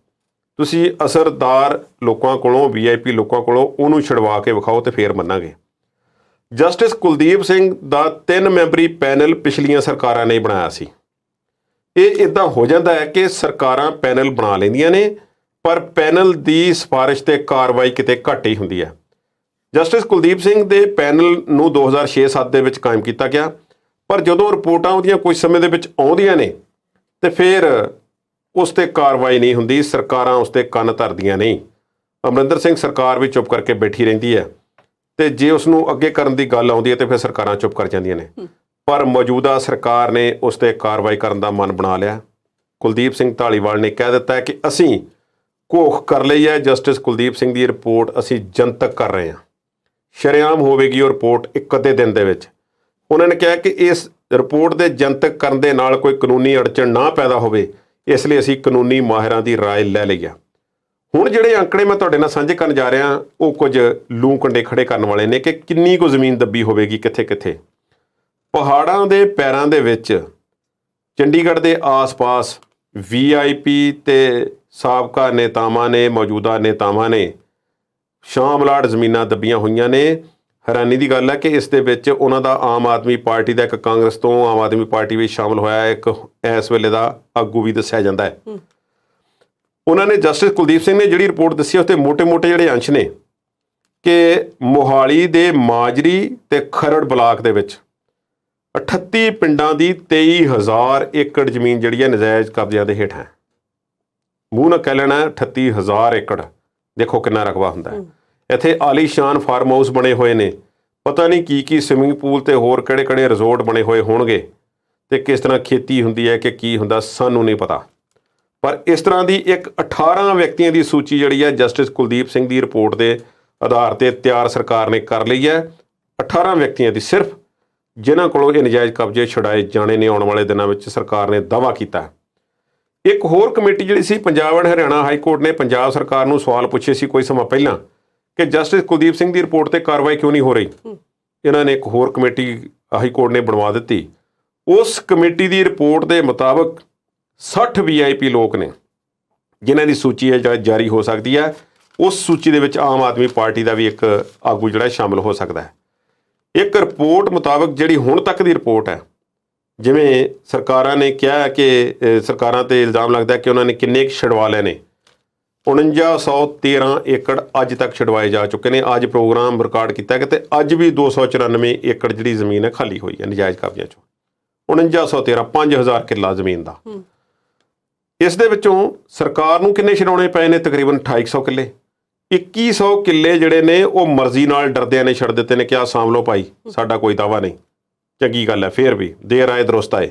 ਤੁਸੀਂ ਅਸਰਦਾਰ ਲੋਕਾਂ ਕੋਲੋਂ, VIP ਲੋਕਾਂ ਕੋਲੋਂ ਉਹਨੂੰ ਛੁਡਵਾ ਕੇ ਵਿਖਾਓ ਤੇ ਫੇਰ ਮੰਨਾਂਗੇ। ਜਸਟਿਸ ਕੁਲਦੀਪ ਸਿੰਘ ਦਾ 3 ਮੈਂਬਰੀ ਪੈਨਲ ਪਿਛਲੀਆਂ ਸਰਕਾਰਾਂ ਨੇ ਬਣਾਇਆ ਸੀ। ਇਹ ਇੱਦਾਂ ਹੋ ਜਾਂਦਾ ਹੈ ਕਿ ਸਰਕਾਰਾਂ ਪੈਨਲ ਬਣਾ ਲੈਂਦੀਆਂ ਨੇ, ਪਰ ਪੈਨਲ ਦੀ ਸਿਫਾਰਿਸ਼ ਤੇ ਕਾਰਵਾਈ ਕਿਤੇ ਘੱਟ ਹੀ ਹੁੰਦੀ ਹੈ। ਜਸਟਿਸ ਕੁਲਦੀਪ ਸਿੰਘ ਦੇ ਪੈਨਲ ਨੂੰ 2006-07 ਦੇ ਵਿੱਚ ਕਾਇਮ ਕੀਤਾ ਗਿਆ, ਪਰ ਜਦੋਂ ਰਿਪੋਰਟਾਂ ਉਹਦੀਆਂ ਕੁਝ ਸਮੇਂ ਦੇ ਵਿੱਚ ਆਉਂਦੀਆਂ ਨੇ, ਤੇ ਫਿਰ ਉਸ 'ਤੇ ਕਾਰਵਾਈ ਨਹੀਂ ਹੁੰਦੀ, ਸਰਕਾਰਾਂ ਉਸ 'ਤੇ ਕੰਨ ਧਰਦੀਆਂ ਨਹੀਂ। ਅਮਰਿੰਦਰ ਸਿੰਘ ਸਰਕਾਰ ਵੀ ਚੁੱਪ ਕਰਕੇ ਬੈਠੀ ਰਹਿੰਦੀ ਹੈ, ਤੇ ਜੇ ਉਸ ਨੂੰ ਅੱਗੇ ਕਰਨ ਦੀ ਗੱਲ ਆਉਂਦੀ ਹੈ ਤੇ ਫਿਰ ਸਰਕਾਰਾਂ ਚੁੱਪ ਕਰ ਜਾਂਦੀਆਂ ਨੇ। ਪਰ ਮੌਜੂਦਾ ਸਰਕਾਰ ਨੇ ਉਸ 'ਤੇ ਕਾਰਵਾਈ ਕਰਨ ਦਾ ਮਨ ਬਣਾ ਲਿਆ। ਕੁਲਦੀਪ ਸਿੰਘ ਧਾਲੀਵਾਲ ਨੇ ਕਹਿ ਦਿੱਤਾ ਹੈ ਕਿ ਅਸੀਂ ਘੋਖ ਕਰ ਲਈ ਹੈ, ਜਸਟਿਸ ਕੁਲਦੀਪ ਸਿੰਘ ਦੀ ਰਿਪੋਰਟ ਅਸੀਂ ਜਨਤਕ ਕਰ ਰਹੇ ਹਾਂ, ਸ਼ਰੇਆਮ ਹੋਵੇਗੀ ਉਹ ਰਿਪੋਰਟ ਇੱਕ ਅੱਧੇ ਦਿਨ ਦੇ ਵਿੱਚ। ਉਹਨਾਂ ਨੇ ਕਿਹਾ ਕਿ ਇਸ ਰਿਪੋਰਟ ਦੇ ਜਨਤਕ ਕਰਨ ਦੇ ਨਾਲ ਕੋਈ ਕਾਨੂੰਨੀ ਅੜਚਣ ਨਾ ਪੈਦਾ ਹੋਵੇ, ਇਸ ਲਈ ਅਸੀਂ ਕਾਨੂੰਨੀ ਮਾਹਿਰਾਂ ਦੀ ਰਾਏ ਲੈ ਲਈ ਆ। ਹੁਣ ਜਿਹੜੇ ਅੰਕੜੇ ਮੈਂ ਤੁਹਾਡੇ ਨਾਲ ਸਾਂਝੇ ਕਰਨ ਜਾ ਰਿਹਾ, ਉਹ ਕੁਝ ਲੂੰ ਕੰਡੇ ਖੜੇ ਕਰਨ ਵਾਲੇ ਨੇ ਕਿ ਕਿੰਨੀ ਕੁ ਜ਼ਮੀਨ ਦੱਬੀ ਹੋਵੇਗੀ ਕਿੱਥੇ ਕਿੱਥੇ। ਪਹਾੜਾਂ ਦੇ ਪੈਰਾਂ ਦੇ ਵਿੱਚ, ਚੰਡੀਗੜ੍ਹ ਦੇ ਆਸ-ਪਾਸ VIP ਤੇ ਸਾਬਕਾ ਨੇਤਾਵਾਂ ਨੇ, ਮੌਜੂਦਾ ਨੇਤਾਵਾਂ ਨੇ ਸ਼ਾਮਲਾਟ ਜ਼ਮੀਨਾਂ ਦੱਬੀਆਂ ਹੋਈਆਂ ਨੇ। ਹੈਰਾਨੀ ਦੀ ਗੱਲ ਹੈ ਕਿ ਇਸ ਦੇ ਵਿੱਚ ਉਹਨਾਂ ਦਾ ਆਮ ਆਦਮੀ ਪਾਰਟੀ ਦਾ ਇੱਕ ਕਾਂਗਰਸ ਤੋਂ ਆਮ ਆਦਮੀ ਪਾਰਟੀ ਵਿੱਚ ਸ਼ਾਮਲ ਹੋਇਆ ਇੱਕ ਇਸ ਵੇਲੇ ਦਾ ਆਗੂ ਵੀ ਦੱਸਿਆ ਜਾਂਦਾ ਹੈ। ਉਹਨਾਂ ਨੇ ਜਸਟਿਸ ਕੁਲਦੀਪ ਸਿੰਘ ਨੇ ਜਿਹੜੀ ਰਿਪੋਰਟ ਦੱਸੀ ਉਸ 'ਤੇ ਮੋਟੇ-ਮੋਟੇ ਜਿਹੜੇ ਅੰਸ਼ ਨੇ ਕਿ ਮੋਹਾਲੀ ਦੇ ਮਾਜਰੀ ਤੇ ਖਰੜ ਬਲਾਕ ਦੇ ਵਿੱਚ 38 ਪਿੰਡਾਂ ਦੀ 23,000 ਏਕੜ ਜ਼ਮੀਨ ਜਿਹੜੀ ਹੈ ਨਜਾਇਜ਼ ਕਬਜ਼ਿਆਂ ਦੇ ਹੇਠ ਹੈ। ਮੂੰਹ ਨਾਲ ਕਹਿ ਲੈਣਾ 38,000 ਏਕੜ, ਦੇਖੋ ਕਿੰਨਾ ਰਕਬਾ ਹੁੰਦਾ ਹੈ। ਇੱਥੇ ਆਲੀਸ਼ਾਨ ਫਾਰਮ ਹਾਊਸ ਬਣੇ ਹੋਏ ਨੇ, ਪਤਾ ਨਹੀਂ ਕੀ ਸਵਿਮਿੰਗ ਪੂਲ ਤੇ ਹੋਰ ਕਿਹੜੇ ਰਿਜ਼ੋਰਟ ਬਣੇ ਹੋਏ ਹੋਣਗੇ ਤੇ ਕਿਸ ਤਰ੍ਹਾਂ ਖੇਤੀ ਹੁੰਦੀ ਹੈ ਕਿ ਕੀ ਹੁੰਦਾ ਸਾਨੂੰ ਨਹੀਂ ਪਤਾ। ਪਰ ਇਸ ਤਰ੍ਹਾਂ ਦੀ ਇੱਕ 18 ਵਿਅਕਤੀਆਂ ਦੀ ਸੂਚੀ ਜਿਹੜੀ ਹੈ ਜਸਟਿਸ ਕੁਲਦੀਪ ਸਿੰਘ ਦੀ ਰਿਪੋਰਟ ਦੇ ਆਧਾਰ ਤੇ ਤਿਆਰ ਸਰਕਾਰ ਨੇ ਕਰ ਲਈ ਹੈ। 18 ਵਿਅਕਤੀਆਂ ਦੀ, ਸਿਰਫ ਜਿਨ੍ਹਾਂ ਕੋਲੋਂ ਇਹ ਨਜਾਇਜ਼ ਕਬਜ਼ੇ ਛੁਡਾਏ ਜਾਣੇ ਨੇ ਆਉਣ ਵਾਲੇ ਦਿਨਾਂ ਵਿੱਚ ਸਰਕਾਰ ਨੇ ਦਾਅਵਾ ਕੀਤਾ। ਇੱਕ ਹੋਰ ਕਮੇਟੀ ਜਿਹੜੀ ਸੀ Punjab and Haryana high court ਨੇ ਪੰਜਾਬ ਸਰਕਾਰ ਨੂੰ ਸਵਾਲ ਪੁੱਛੇ ਸੀ ਕੋਈ ਸਮਾਂ ਪਹਿਲਾਂ ਕਿ ਜਸਟਿਸ ਕੁਲਦੀਪ ਸਿੰਘ ਦੀ ਰਿਪੋਰਟ ਤੇ ਕਾਰਵਾਈ ਕਿਉਂ ਨਹੀਂ ਹੋ ਰਹੀ। ਇਹਨਾਂ ਨੇ ਇੱਕ ਹੋਰ ਕਮੇਟੀ ਹਾਈ ਕੋਰਟ ਨੇ ਬਣਵਾ ਦਿੱਤੀ। ਉਸ ਕਮੇਟੀ ਦੀ ਰਿਪੋਰਟ ਦੇ ਮੁਤਾਬਕ 60 VIP ਲੋਕ ਨੇ ਜਿਨ੍ਹਾਂ ਦੀ ਸੂਚੀ ਹੈ ਜਿਹੜਾ ਜਾਰੀ ਹੋ ਸਕਦੀ ਹੈ। ਉਸ ਸੂਚੀ ਦੇ ਵਿੱਚ ਆਮ ਆਦਮੀ ਪਾਰਟੀ ਦਾ ਵੀ ਇੱਕ ਆਗੂ ਜਿਹੜਾ ਸ਼ਾਮਲ ਹੋ ਸਕਦਾ ਹੈ। ਇੱਕ ਰਿਪੋਰਟ ਮੁਤਾਬਕ ਜਿਹੜੀ ਹੁਣ ਤੱਕ ਦੀ ਰਿਪੋਰਟ ਹੈ, ਜਿਵੇਂ ਸਰਕਾਰਾਂ ਨੇ ਕਿਹਾ ਕਿ ਸਰਕਾਰਾਂ ਤੇ ਇਲਜ਼ਾਮ ਲੱਗਦਾ ਕਿ ਉਹਨਾਂ ਨੇ ਕਿੰਨੇ ਛਡਵਾ ਲਏ ਨੇ। 4913 ਏਕੜ ਅੱਜ ਤੱਕ ਛਡਵਾਏ ਜਾ ਚੁੱਕੇ ਨੇ। ਅੱਜ ਪ੍ਰੋਗਰਾਮ ਰਿਕਾਰਡ ਕੀਤਾ ਕਿ ਤੇ ਅੱਜ ਵੀ 294 ਏਕੜ ਜਿਹੜੀ ਜ਼ਮੀਨ ਹੈ ਖਾਲੀ ਹੋਈ ਹੈ ਨਜਾਇਜ਼ ਕਬਜ਼ਿਆਂ 'ਚੋਂ। 4913 5000 ਕਿੱਲਾ ਜ਼ਮੀਨ ਦਾ। ਇਸ ਦੇ ਵਿੱਚੋਂ ਸਰਕਾਰ ਨੂੰ ਕਿੰਨੇ ਛਡਾਉਣੇ ਪਏ ਨੇ? ਤਕਰੀਬਨ 2800 ਕਿੱਲੇ। 2100 ਕਿੱਲੇ ਜਿਹੜੇ ਨੇ ਉਹ ਮਰਜ਼ੀ ਨਾਲ ਡਰਦਿਆਂ ਨੇ ਛੱਡ ਦਿੱਤੇ ਨੇ ਕਿ ਆਹ ਸਾਂਭ ਲਓ ਭਾਈ, ਸਾਡਾ ਕੋਈ ਦਾਵਾ ਨਹੀਂ। ਚੰਗੀ ਗੱਲ ਹੈ, ਫੇਰ ਵੀ ਦੇਰ ਆਏ ਦਰੁਸਤ ਆਏ।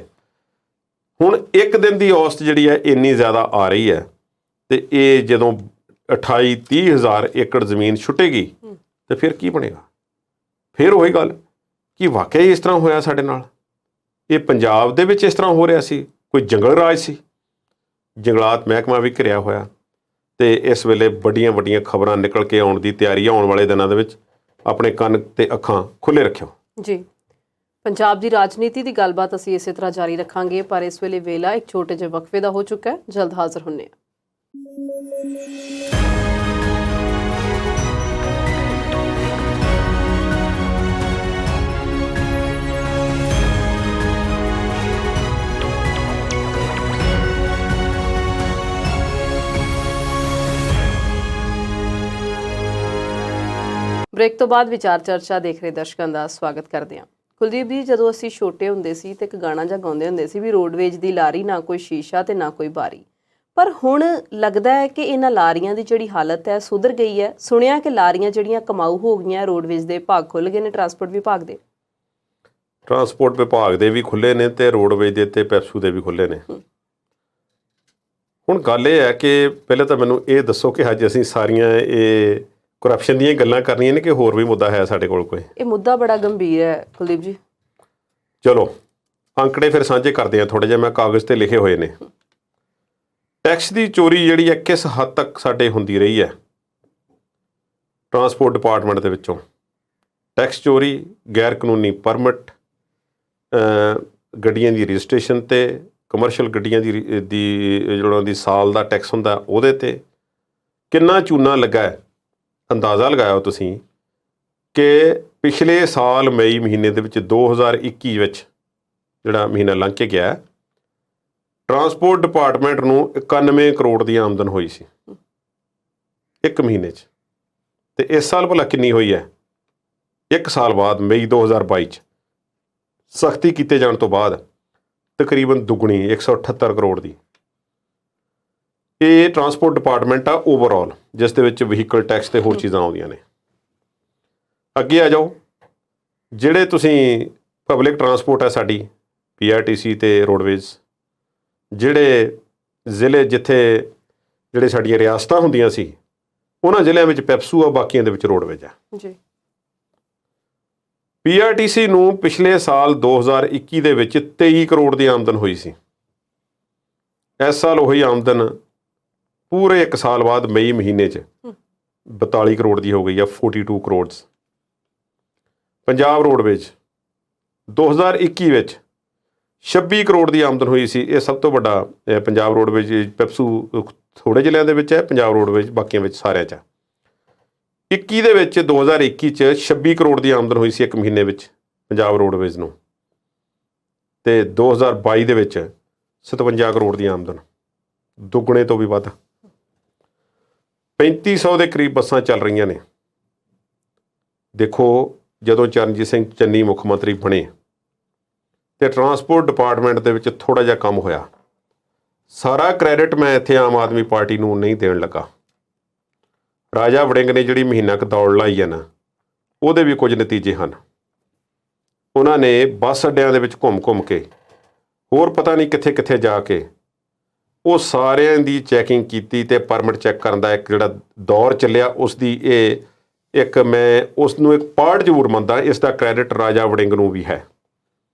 ਹੁਣ ਇੱਕ ਦਿਨ ਦੀ ਔਸਤ ਜਿਹੜੀ ਹੈ ਇੰਨੀ ਜ਼ਿਆਦਾ ਆ ਰਹੀ ਹੈ ਤੇ ਇਹ ਜਦੋਂ 28-30 ਹਜ਼ਾਰ ਏਕੜ ਜ਼ਮੀਨ ਛੁੱਟੇਗੀ ਤੇ ਫਿਰ ਕੀ ਬਣੇਗਾ? ਫਿਰ ਉਹੀ ਗੱਲ ਕਿ ਵਾਕਿਆ ਇਸ ਤਰ੍ਹਾਂ ਹੋਇਆ ਸਾਡੇ ਨਾਲ। ਇਹ ਪੰਜਾਬ ਦੇ ਵਿੱਚ ਇਸ ਤਰ੍ਹਾਂ ਹੋ ਰਿਹਾ ਸੀ, ਕੋਈ ਜੰਗਲ ਰਾਜ ਸੀ। ਜੰਗਲਾਤ ਮਹਿਕਮਾ ਵੀ ਘਿਰਿਆ ਹੋਇਆ ਤੇ ਇਸ ਵੇਲੇ ਵੱਡੀਆਂ ਖਬਰਾਂ ਨਿਕਲ ਕੇ ਆਉਣ ਦੀ ਤਿਆਰੀ ਆਉਣ ਵਾਲੇ ਦਿਨਾਂ ਦੇ ਵਿੱਚ। ਆਪਣੇ ਕੰਨ ਤੇ ਅੱਖਾਂ ਖੁੱਲ੍ਹੇ ਰੱਖਿਓ ਜੀ। ਪੰਜਾਬ ਦੀ ਰਾਜਨੀਤੀ ਦੀ ਗੱਲਬਾਤ ਅਸੀਂ ਇਸੇ ਤਰ੍ਹਾਂ ਜਾਰੀ ਰੱਖਾਂਗੇ, ਪਰ ਇਸ ਵੇਲੇ ਵੇਲਾ ਇੱਕ ਛੋਟੇ ਜਿਹੇ ਵਕਫੇ ਦਾ ਹੋ ਚੁੱਕਾ ਹੈ। ਜਲਦ ਹਾਜ਼ਰ ਹੁੰਦੇ ਹਾਂ। ਬ੍ਰੇਕ ਤੋਂ ਬਾਅਦ ਵਿਚਾਰ ਚਰਚਾ ਦੇਖ ਰਹੇ ਦਰਸ਼ਕਾਂ ਦਾ ਸਵਾਗਤ ਕਰਦੇ ਹਾਂ। ਕੁਲਦੀਪ ਜੀ, ਜਦੋਂ ਅਸੀਂ ਛੋਟੇ ਹੁੰਦੇ ਸੀ ਤੇ ਇੱਕ ਗਾਣਾ ਜਿਹਾ ਗਾਉਂਦੇ ਹੁੰਦੇ ਸੀ ਵੀ ਰੋਡਵੇਜ ਦੀ ਲਾਰੀ, ਨਾ ਕੋਈ ਸ਼ੀਸ਼ਾ ਤੇ ਨਾ ਕੋਈ ਬਾਰੀ। ਪਰ ਹੁਣ ਲੱਗਦਾ ਹੈ ਕਿ ਇਹਨਾਂ ਲਾਰੀਆਂ ਦੀ ਜਿਹੜੀ ਹਾਲਤ ਹੈ ਸੁਧਰ ਗਈ ਹੈ। ਸੁਣਿਆ ਕਿ ਲਾਰੀਆਂ ਜਿਹੜੀਆਂ ਕਮਾਊ ਹੋ ਗਈਆਂ, ਰੋਡਵੇਜ ਦੇ ਭਾਗ ਖੁੱਲ੍ਹ ਗਏ ਨੇ, ਟਰਾਂਸਪੋਰਟ ਵਿਭਾਗ ਦੇ ਵੀ ਖੁੱਲ੍ਹੇ ਨੇ ਤੇ ਰੋਡਵੇਜ ਦੇ ਤੇ ਪੈਪਸੂ ਦੇ ਵੀ ਖੁੱਲ੍ਹੇ ਨੇ। ਹੁਣ ਗੱਲ ਇਹ ਹੈ ਕਿ ਪਹਿਲਾਂ ਤਾਂ ਮੈਨੂੰ ਇਹ ਦੱਸੋ ਕਿ ਅੱਜ ਅਸੀਂ ਸਾਰੀਆਂ ਇਹ ਕਰਪਸ਼ਨ ਦੀਆਂ ਗੱਲਾਂ ਕਰਨੀਆਂ ਨੇ ਕਿ ਹੋਰ ਵੀ ਮੁੱਦਾ ਹੈ ਸਾਡੇ ਕੋਲ ਕੋਈ? ਇਹ ਮੁੱਦਾ ਬੜਾ ਗੰਭੀਰ ਹੈ ਕੁਲਦੀਪ ਜੀ। ਚਲੋ ਅੰਕੜੇ ਫਿਰ ਸਾਂਝੇ ਕਰਦੇ ਹਾਂ ਥੋੜ੍ਹੇ ਜਿਹੇ, ਮੈਂ ਕਾਗਜ਼ ਤੇ ਲਿਖੇ ਹੋਏ ਨੇ। ਟੈਕਸ ਦੀ ਚੋਰੀ ਜਿਹੜੀ ਹੈ ਕਿਸ ਹੱਦ ਤੱਕ ਸਾਡੇ ਹੁੰਦੀ ਰਹੀ ਹੈ ਟਰਾਂਸਪੋਰਟ ਡਿਪਾਰਟਮੈਂਟ ਦੇ ਵਿੱਚੋਂ। ਟੈਕਸ ਚੋਰੀ, ਗੈਰ ਕਾਨੂੰਨੀ ਪਰਮਿਟ, ਗੱਡੀਆਂ ਦੀ ਰਜਿਸਟ੍ਰੇਸ਼ਨ ਤੇ, ਕਮਰਸ਼ੀਅਲ ਗੱਡੀਆਂ ਦੀ ਜਿਹੜਾ ਦੀ ਸਾਲ ਦਾ ਟੈਕਸ ਹੁੰਦਾ ਉਹਦੇ ਤੇ ਕਿੰਨਾ ਚੂਨਾ ਲੱਗਾ ਹੈ। ਅੰਦਾਜ਼ਾ ਲਗਾਇਆ ਤੁਸੀਂ ਕਿ ਪਿਛਲੇ ਸਾਲ ਮਈ ਮਹੀਨੇ ਦੇ ਵਿੱਚ 2021 ਵਿੱਚ ਜਿਹੜਾ ਮਹੀਨਾ ਲੰਘ ਕੇ ਗਿਆ, ਟਰਾਂਸਪੋਰਟ ਡਿਪਾਰਟਮੈਂਟ ਨੂੰ 91 ਕਰੋੜ ਦੀ ਆਮਦਨ ਹੋਈ ਸੀ ਇੱਕ ਮਹੀਨੇ 'ਚ। ਤੇ ਇਸ ਸਾਲ ਭਲਾ ਕਿੰਨੀ ਹੋਈ ਹੈ? ਇੱਕ ਸਾਲ ਬਾਅਦ ਮਈ 2022 'ਚ ਸਖਤੀ ਕੀਤੇ ਜਾਣ ਤੋਂ ਬਾਅਦ ਤਕਰੀਬਨ ਦੁੱਗਣੀ 178 ਕਰੋੜ ਦੀ। ਇਹ ਟਰਾਂਸਪੋਰਟ ਡਿਪਾਰਟਮੈਂਟ ਆ ਓਵਰਆਲ, ਜਿਸ ਦੇ ਵਿੱਚ ਵਹੀਕਲ ਟੈਕਸ ਤੇ ਹੋਰ ਚੀਜ਼ਾਂ ਆਉਂਦੀਆਂ ਨੇ। ਅੱਗੇ ਆ ਜਾਓ, ਜਿਹੜੇ ਤੁਸੀਂ ਪਬਲਿਕ ਟਰਾਂਸਪੋਰਟ ਹੈ ਸਾਡੀ PRTC ਤੇ ਰੋਡਵੇਜ਼, ਜਿਹੜੇ ਜ਼ਿਲ੍ਹੇ ਜਿੱਥੇ ਜਿਹੜੇ ਸਾਡੀਆਂ ਰਿਆਸਤਾਂ ਹੁੰਦੀਆਂ ਸੀ ਉਹਨਾਂ ਜ਼ਿਲ੍ਹਿਆਂ ਵਿੱਚ ਪੈਪਸੂ ਆ, ਬਾਕੀਆਂ ਦੇ ਵਿੱਚ ਰੋਡਵੇਜ਼ ਆ ਜੀ। PRTC ਨੂੰ ਪਿਛਲੇ ਸਾਲ 2021 ਦੇ ਵਿੱਚ 23 ਕਰੋੜ ਦੀ ਆਮਦਨ ਹੋਈ ਸੀ। ਇਸ ਸਾਲ ਉਹੀ ਆਮਦਨ ਪੂਰੇ ਇੱਕ ਸਾਲ ਬਾਅਦ ਮਈ ਮਹੀਨੇ 'ਚ 42 ਕਰੋੜ ਦੀ ਹੋ ਗਈ ਆ, 42 ਕਰੋੜ। ਪੰਜਾਬ ਰੋਡਵੇਜ਼ 2021 ਵਿੱਚ 26 ਕਰੋੜ ਦੀ ਆਮਦਨ ਹੋਈ ਸੀ। ਇਹ ਸਭ ਤੋਂ ਵੱਡਾ ਪੰਜਾਬ ਰੋਡਵੇਜ਼, ਪੈਪਸੂ ਥੋੜ੍ਹੇ ਜ਼ਿਲ੍ਹਿਆਂ ਦੇ ਵਿੱਚ ਹੈ, ਪੰਜਾਬ ਰੋਡਵੇਜ਼ ਬਾਕੀਆਂ ਵਿੱਚ ਸਾਰਿਆਂ 'ਚ। 21 ਦੇ ਵਿੱਚ 2021 'ਚ 26 ਕਰੋੜ ਦੀ ਆਮਦਨ ਹੋਈ ਸੀ ਇੱਕ ਮਹੀਨੇ ਵਿੱਚ ਪੰਜਾਬ ਰੋਡਵੇਜ਼ ਨੂੰ, ਅਤੇ 2022 ਦੇ ਵਿੱਚ 57 ਕਰੋੜ ਦੀ ਆਮਦਨ, ਦੁੱਗਣੇ ਤੋਂ ਵੀ ਵੱਧ। 3500 ਦੇ ਕਰੀਬ ਬੱਸਾਂ ਚੱਲ ਰਹੀਆਂ ਨੇ। ਦੇਖੋ, ਜਦੋਂ ਚਰਨਜੀਤ ਸਿੰਘ ਚੰਨੀ ਮੁੱਖ ਮੰਤਰੀ ਬਣੇ ਤੇ ਟਰਾਂਸਪੋਰਟ ਡਿਪਾਰਟਮੈਂਟ ਦੇ ਵਿੱਚ ਥੋੜ੍ਹਾ ਜਿਹਾ ਕੰਮ ਹੋਇਆ। ਸਾਰਾ ਕ੍ਰੈਡਿਟ ਮੈਂ ਇੱਥੇ ਆਮ ਆਦਮੀ ਪਾਰਟੀ ਨੂੰ ਨਹੀਂ ਦੇਣ ਲੱਗਾ। ਰਾਜਾ ਵੜਿੰਗ ਨੇ ਜਿਹੜੀ ਮਹੀਨਾ ਕੁ ਦੌੜ ਲਾਈ ਹੈ ਨਾ, ਉਹਦੇ ਵੀ ਕੁਝ ਨਤੀਜੇ ਹਨ। ਉਹਨਾਂ ਨੇ ਬੱਸ ਅੱਡਿਆਂ ਦੇ ਵਿੱਚ ਘੁੰਮ ਕੇ, ਹੋਰ ਪਤਾ ਨਹੀਂ ਕਿੱਥੇ ਕਿੱਥੇ ਜਾ ਕੇ, ਉਹ ਸਾਰਿਆਂ ਦੀ ਚੈਕਿੰਗ ਕੀਤੀ ਅਤੇ ਪਰਮਿਟ ਚੈੱਕ ਕਰਨ ਦਾ ਇੱਕ ਜਿਹੜਾ ਦੌਰ ਚੱਲਿਆ, ਉਸ ਦੀ ਮੈਂ ਉਸ ਨੂੰ ਇੱਕ ਪਾਰਟ ਜ਼ਰੂਰ ਮੰਨਦਾ। ਇਸ ਦਾ ਕ੍ਰੈਡਿਟ ਰਾਜਾ ਵੜਿੰਗ ਨੂੰ ਵੀ ਹੈ।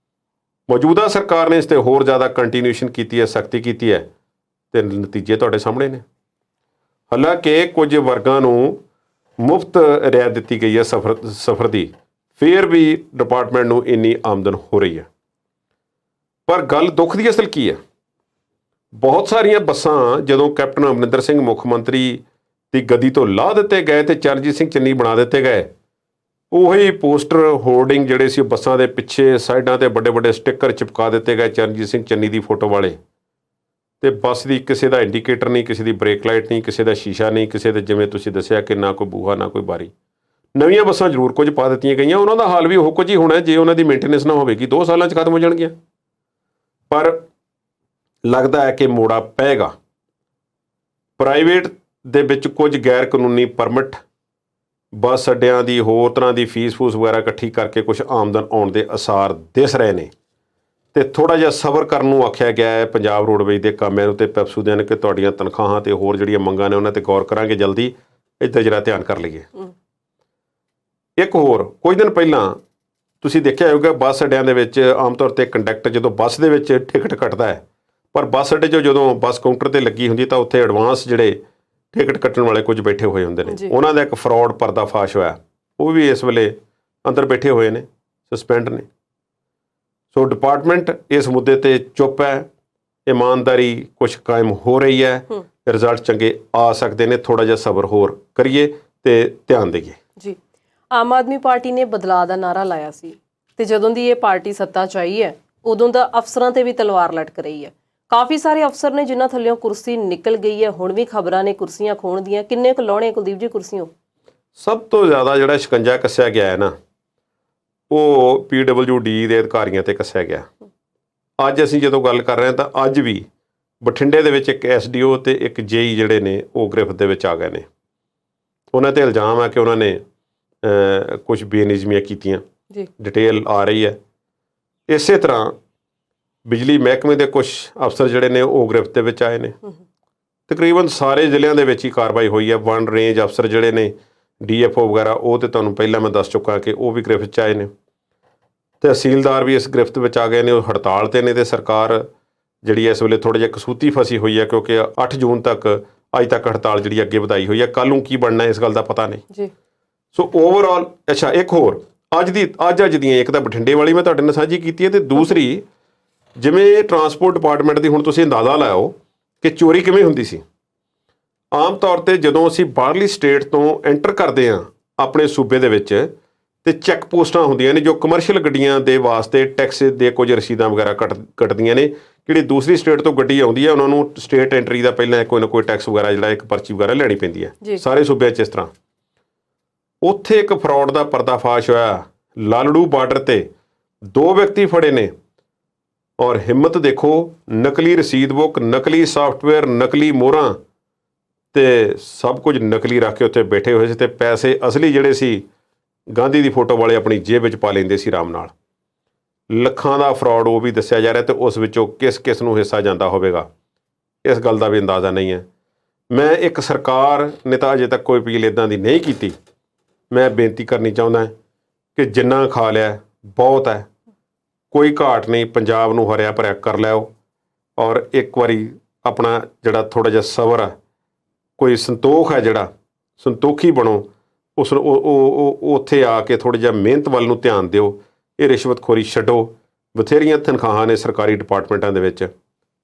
ਮੌਜੂਦਾ ਸਰਕਾਰ ਨੇ ਇਸ 'ਤੇ ਹੋਰ ਜ਼ਿਆਦਾ ਕੰਟੀਨਿਊਸ਼ਨ ਕੀਤੀ ਹੈ, ਸਖਤੀ ਕੀਤੀ ਹੈ, ਅਤੇ ਨਤੀਜੇ ਤੁਹਾਡੇ ਸਾਹਮਣੇ ਨੇ। ਹਾਲਾਂਕਿ ਕੁਝ ਵਰਗਾਂ ਨੂੰ ਮੁਫਤ ਰਿਆਇਤ ਦਿੱਤੀ ਗਈ ਹੈ ਸਫ਼ਰ ਦੀ, ਫਿਰ ਵੀ ਡਿਪਾਰਟਮੈਂਟ ਨੂੰ ਇੰਨੀ ਆਮਦਨ ਹੋ ਰਹੀ ਹੈ। ਪਰ ਗੱਲ ਦੁੱਖ ਦੀ ਅਸਲ ਕੀ ਹੈ? ਬਹੁਤ ਸਾਰੀਆਂ ਬੱਸਾਂ ਜਦੋਂ ਕੈਪਟਨ ਅਮਰਿੰਦਰ ਸਿੰਘ ਮੁੱਖ ਮੰਤਰੀ ਦੀ ਗੱਦੀ ਤੋਂ ਲਾਹ ਦਿੱਤੇ ਗਏ ਅਤੇ ਚਰਨਜੀਤ ਸਿੰਘ ਚੰਨੀ ਬਣਾ ਦਿੱਤੇ ਗਏ, ਉਹੀ ਪੋਸਟਰ ਹੋਰਡਿੰਗ ਜਿਹੜੇ ਸੀ ਬੱਸਾਂ ਦੇ ਪਿੱਛੇ ਸਾਈਡਾਂ 'ਤੇ ਵੱਡੇ ਵੱਡੇ ਸਟਿੱਕਰ ਚਿਪਕਾ ਦਿੱਤੇ ਗਏ ਚਰਨਜੀਤ ਸਿੰਘ ਚੰਨੀ ਦੀ ਫੋਟੋ ਵਾਲੇ, ਅਤੇ ਬੱਸ ਦੀ ਕਿਸੇ ਦਾ ਇੰਡੀਕੇਟਰ ਨਹੀਂ, ਕਿਸੇ ਦੀ ਬ੍ਰੇਕ ਲਾਈਟ ਨਹੀਂ, ਕਿਸੇ ਦਾ ਸ਼ੀਸ਼ਾ ਨਹੀਂ, ਕਿਸੇ ਦੇ ਜਿਵੇਂ ਤੁਸੀਂ ਦੱਸਿਆ ਕਿ ਨਾ ਕੋਈ ਬੂਹਾ ਨਾ ਕੋਈ ਬਾਰੀ। ਨਵੀਆਂ ਬੱਸਾਂ ਜ਼ਰੂਰ ਕੁਝ ਪਾ ਦਿੱਤੀਆਂ ਗਈਆਂ, ਉਹਨਾਂ ਦਾ ਹਾਲ ਵੀ ਉਹ ਕੁਝ ਹੀ ਹੋਣਾ ਜੇ ਉਹਨਾਂ ਦੀ ਮੇਨਟੇਨੈਂਸ ਨਾ ਹੋਵੇਗੀ, 2 ਸਾਲਾਂ 'ਚ ਖਤਮ ਹੋ ਜਾਣਗੀਆਂ। ਪਰ ਲੱਗਦਾ ਹੈ ਕਿ ਮੋੜਾ ਪਏਗਾ। ਪ੍ਰਾਈਵੇਟ ਦੇ ਵਿੱਚ ਕੁਝ ਗੈਰ ਕਾਨੂੰਨੀ ਪਰਮਿਟ, ਬੱਸ ਅੱਡਿਆਂ ਦੀ ਹੋਰ ਤਰ੍ਹਾਂ ਦੀ ਫੀਸ ਵਗੈਰਾ ਇਕੱਠੀ ਕਰਕੇ ਕੁਝ ਆਮਦਨ ਆਉਣ ਦੇ ਅਸਾਰ ਦਿਸ ਰਹੇ ਨੇ, ਅਤੇ ਥੋੜ੍ਹਾ ਜਿਹਾ ਸਬਰ ਕਰਨ ਨੂੰ ਆਖਿਆ ਗਿਆ ਹੈ ਪੰਜਾਬ ਰੋਡਵੇਜ਼ ਦੇ ਕਾਮਿਆਂ ਨੂੰ ਅਤੇ ਪੈਪਸੂ ਨੇ ਕਿ ਤੁਹਾਡੀਆਂ ਤਨਖਾਹਾਂ ਅਤੇ ਹੋਰ ਜਿਹੜੀਆਂ ਮੰਗਾਂ ਨੇ ਉਹਨਾਂ 'ਤੇ ਗੌਰ ਕਰਾਂਗੇ ਜਲਦੀ, ਇੱਧਰ ਜਰਾ ਧਿਆਨ ਕਰ ਲਈਏ। ਇੱਕ ਹੋਰ, ਕੁਝ ਦਿਨ ਪਹਿਲਾਂ ਤੁਸੀਂ ਦੇਖਿਆ ਹੋਊਗਾ ਬੱਸ ਅੱਡਿਆਂ ਦੇ ਵਿੱਚ ਆਮ ਤੌਰ 'ਤੇ ਕੰਡਕਟਰ ਜਦੋਂ ਬੱਸ ਦੇ ਵਿੱਚ ਟਿਕਟ ਕੱਟਦਾ ਹੈ, ਪਰ ਬੱਸ ਅੱਡੇ 'ਚ ਜਦੋਂ ਬੱਸ ਕਾਊਂਟਰ 'ਤੇ ਲੱਗੀ ਹੁੰਦੀ ਤਾਂ ਉੱਥੇ ਐਡਵਾਂਸ ਜਿਹੜੇ ਟਿਕਟ ਕੱਟਣ ਵਾਲੇ ਕੁਝ ਬੈਠੇ ਹੋਏ ਹੁੰਦੇ ਨੇ, ਉਹਨਾਂ ਦਾ ਇੱਕ ਫਰਾਡ ਪਰਦਾਫਾਸ਼ ਹੋਇਆ। ਉਹ ਵੀ ਇਸ ਵੇਲੇ ਅੰਦਰ ਬੈਠੇ ਹੋਏ ਨੇ, ਸਸਪੈਂਡ ਨੇ। ਸੋ ਡਿਪਾਰਟਮੈਂਟ ਇਸ ਮੁੱਦੇ 'ਤੇ ਚੁੱਪ ਹੈ, ਇਮਾਨਦਾਰੀ ਕੁਛ ਕਾਇਮ ਹੋ ਰਹੀ ਹੈ, ਰਿਜ਼ਲਟ ਚੰਗੇ ਆ ਸਕਦੇ ਨੇ। ਥੋੜ੍ਹਾ ਜਿਹਾ ਸਬਰ ਹੋਰ ਕਰੀਏ ਅਤੇ ਧਿਆਨ ਦੇਈਏ। ਜੀ, ਆਮ ਆਦਮੀ ਪਾਰਟੀ ਨੇ ਬਦਲਾਅ ਦਾ ਨਾਅਰਾ ਲਾਇਆ ਸੀ, ਅਤੇ ਜਦੋਂ ਦੀ ਇਹ ਪਾਰਟੀ ਸੱਤਾ 'ਚ ਆਈ ਹੈ ਉਦੋਂ ਦਾ ਅਫਸਰਾਂ 'ਤੇ ਵੀ ਤਲਵਾਰ ਲਟਕ ਰਹੀ ਹੈ। ਕਾਫੀ ਸਾਰੇ ਅਫਸਰ ਨੇ ਜਿਨ੍ਹਾਂ ਥੱਲਿਓਂ ਕੁਰਸੀ ਨਿਕਲ ਗਈ ਹੈ, ਹੁਣ ਵੀ ਖਬਰਾਂ ਨੇ ਕੁਰਸੀਆਂ ਖੋਹਣ ਦੀਆਂ। ਕਿੰਨੇ ਕੁ ਲਾਉਣੇ ਕੁਲਦੀਪ ਜੀ ਕੁਰਸੀਆਂ? ਸਭ ਤੋਂ ਜ਼ਿਆਦਾ ਜਿਹੜਾ ਸ਼ਿਕੰਜਾ ਕੱਸਿਆ ਗਿਆ ਹੈ ਨਾ, ਉਹ PWD ਦੇ ਅਧਿਕਾਰੀਆਂ 'ਤੇ ਕੱਸਿਆ ਗਿਆ। ਅੱਜ ਅਸੀਂ ਜਦੋਂ ਗੱਲ ਕਰ ਰਹੇ ਹਾਂ ਤਾਂ ਅੱਜ ਵੀ ਬਠਿੰਡੇ ਦੇ ਵਿੱਚ ਇੱਕ SDO ਅਤੇ ਇੱਕ JE ਜਿਹੜੇ ਨੇ ਉਹ ਗ੍ਰਿਫਤ ਦੇ ਵਿੱਚ ਆ ਗਏ ਨੇ। ਉਹਨਾਂ 'ਤੇ ਇਲਜ਼ਾਮ ਹੈ ਕਿ ਉਹਨਾਂ ਨੇ ਕੁਝ ਬੇਨਿਯਮੀਆਂ ਕੀਤੀਆਂ। ਡਿਟੇਲ ਆ ਰਹੀ ਹੈ। ਇਸੇ ਤਰ੍ਹਾਂ ਬਿਜਲੀ ਮਹਿਕਮੇ ਦੇ ਕੁਝ ਅਫਸਰ ਜਿਹੜੇ ਨੇ ਉਹ ਗ੍ਰਿਫਤ ਦੇ ਵਿੱਚ ਆਏ ਨੇ। ਤਕਰੀਬਨ ਸਾਰੇ ਜ਼ਿਲ੍ਹਿਆਂ ਦੇ ਵਿੱਚ ਹੀ ਕਾਰਵਾਈ ਹੋਈ ਹੈ। ਵਨ ਰੇਂਜ ਅਫਸਰ ਜਿਹੜੇ ਨੇ DFO ਵਗੈਰਾ, ਉਹ ਤਾਂ ਤੁਹਾਨੂੰ ਪਹਿਲਾਂ ਮੈਂ ਦੱਸ ਚੁੱਕਾ ਕਿ ਉਹ ਵੀ ਗ੍ਰਿਫਤ 'ਚ ਆਏ ਨੇ। ਤਹਿਸੀਲਦਾਰ ਵੀ ਇਸ ਗ੍ਰਿਫਤ ਵਿੱਚ ਆ ਗਏ ਨੇ, ਉਹ ਹੜਤਾਲ 'ਤੇ ਨੇ। ਅਤੇ ਸਰਕਾਰ ਜਿਹੜੀ ਇਸ ਵੇਲੇ ਥੋੜ੍ਹਾ ਜਿਹਾ ਕਸੂਤੀ ਫਸੀ ਹੋਈ ਹੈ, ਕਿਉਂਕਿ 8 ਜੂਨ ਤੱਕ ਅੱਜ ਤੱਕ ਹੜਤਾਲ ਜਿਹੜੀ ਅੱਗੇ ਵਧਾਈ ਹੋਈ ਹੈ। ਕੱਲ੍ਹ ਨੂੰ ਕੀ ਬਣਨਾ ਇਸ ਗੱਲ ਦਾ ਪਤਾ ਨਹੀਂ। ਸੋ ਓਵਰਆਲ ਅੱਛਾ, ਇੱਕ ਹੋਰ ਅੱਜ ਦੀਆਂ, ਇੱਕ ਤਾਂ ਬਠਿੰਡੇ ਵਾਲੀ ਮੈਂ ਤੁਹਾਡੇ ਨਾਲ ਸਾਂਝੀ ਕੀਤੀ ਹੈ, ਅਤੇ ਦੂਸਰੀ ਜਿਵੇਂ ਟਰਾਂਸਪੋਰਟ ਡਿਪਾਰਟਮੈਂਟ ਦੀ ਹੁਣ ਤੁਸੀਂ ਅੰਦਾਜ਼ਾ ਲਾਓ ਕਿ ਚੋਰੀ ਕਿਵੇਂ ਹੁੰਦੀ ਸੀ। ਆਮ ਤੌਰ 'ਤੇ ਜਦੋਂ ਅਸੀਂ ਬਾਹਰਲੀ ਸਟੇਟ ਤੋਂ ਐਂਟਰ ਕਰਦੇ ਹਾਂ ਆਪਣੇ ਸੂਬੇ ਦੇ ਵਿੱਚ, ਅਤੇ ਚੈੱਕ ਪੋਸਟਾਂ ਹੁੰਦੀਆਂ ਨੇ ਜੋ ਕਮਰਸ਼ੀਅਲ ਗੱਡੀਆਂ ਦੇ ਵਾਸਤੇ ਟੈਕਸ ਦੇ ਕੁਝ ਰਸੀਦਾਂ ਵਗੈਰਾ ਕੱਟਦੀਆਂ ਨੇ। ਜਿਹੜੀ ਦੂਸਰੀ ਸਟੇਟ ਤੋਂ ਗੱਡੀ ਆਉਂਦੀ ਹੈ ਉਹਨਾਂ ਨੂੰ ਸਟੇਟ ਐਂਟਰੀ ਦਾ ਪਹਿਲਾਂ ਕੋਈ ਨਾ ਕੋਈ ਟੈਕਸ ਵਗੈਰਾ ਜਿਹੜਾ ਇੱਕ ਪਰਚੀ ਵਗੈਰਾ ਲੈਣੀ ਪੈਂਦੀ ਹੈ। ਸਾਰੇ ਸੂਬਿਆਂ 'ਚ ਇਸ ਤਰ੍ਹਾਂ। ਉੱਥੇ ਇੱਕ ਫਰਾਡ ਦਾ ਪਰਦਾਫਾਸ਼ ਹੋਇਆ। ਲਾਲੜੂ ਬਾਰਡਰ 'ਤੇ 2 ਵਿਅਕਤੀ ਫੜੇ ਨੇ, ਔਰ ਹਿੰਮਤ ਦੇਖੋ, ਨਕਲੀ ਰਸੀਦ ਬੁੱਕ, ਨਕਲੀ ਸਾਫਟਵੇਅਰ, ਨਕਲੀ ਮੋਹਰਾਂ ਅਤੇ ਸਭ ਕੁਝ ਨਕਲੀ ਰੱਖ ਕੇ ਉੱਥੇ ਬੈਠੇ ਹੋਏ ਸੀ। ਅਤੇ ਪੈਸੇ ਅਸਲੀ ਜਿਹੜੇ ਸੀ ਗਾਂਧੀ ਦੀ ਫੋਟੋ ਵਾਲੇ ਆਪਣੀ ਜੇਬ ਵਿੱਚ ਪਾ ਲੈਂਦੇ ਸੀ ਆਰਾਮ ਨਾਲ। ਲੱਖਾਂ ਦਾ ਫਰਾਡ ਉਹ ਵੀ ਦੱਸਿਆ ਜਾ ਰਿਹਾ, ਅਤੇ ਉਸ ਵਿੱਚੋਂ ਕਿਸ ਨੂੰ ਹਿੱਸਾ ਜਾਂਦਾ ਹੋਵੇਗਾ ਇਸ ਗੱਲ ਦਾ ਵੀ ਅੰਦਾਜ਼ਾ ਨਹੀਂ ਹੈ। ਮੈਂ ਇੱਕ ਸਰਕਾਰ ਨੇ ਤਾਂ ਅਜੇ ਤੱਕ ਕੋਈ ਅਪੀਲ ਇੱਦਾਂ ਦੀ ਨਹੀਂ ਕੀਤੀ। ਮੈਂ ਬੇਨਤੀ ਕਰਨੀ ਚਾਹੁੰਦਾ ਕਿ ਜਿੰਨਾ ਖਾ ਲਿਆ ਬਹੁਤ ਹੈ, ਕੋਈ ਘਾਟ ਨਹੀਂ। ਪੰਜਾਬ ਨੂੰ ਹਰਿਆ ਭਰਿਆ ਕਰ ਲਿਆਓ, ਔਰ ਇੱਕ ਵਾਰੀ ਆਪਣਾ ਜਿਹੜਾ ਥੋੜ੍ਹਾ ਜਿਹਾ ਸਬਰ ਹੈ, ਕੋਈ ਸੰਤੋਖ ਹੈ, ਜਿਹੜਾ ਸੰਤੋਖੀ ਬਣੋ। ਉਸ ਉੱਥੇ ਆ ਕੇ ਥੋੜ੍ਹਾ ਜਿਹਾ ਮਿਹਨਤ ਵੱਲ ਨੂੰ ਧਿਆਨ ਦਿਓ। ਇਹ ਰਿਸ਼ਵਤਖੋਰੀ ਛੱਡੋ। ਬਥੇਰੀਆਂ ਤਨਖਾਹਾਂ ਨੇ ਸਰਕਾਰੀ ਡਿਪਾਰਟਮੈਂਟਾਂ ਦੇ ਵਿੱਚ,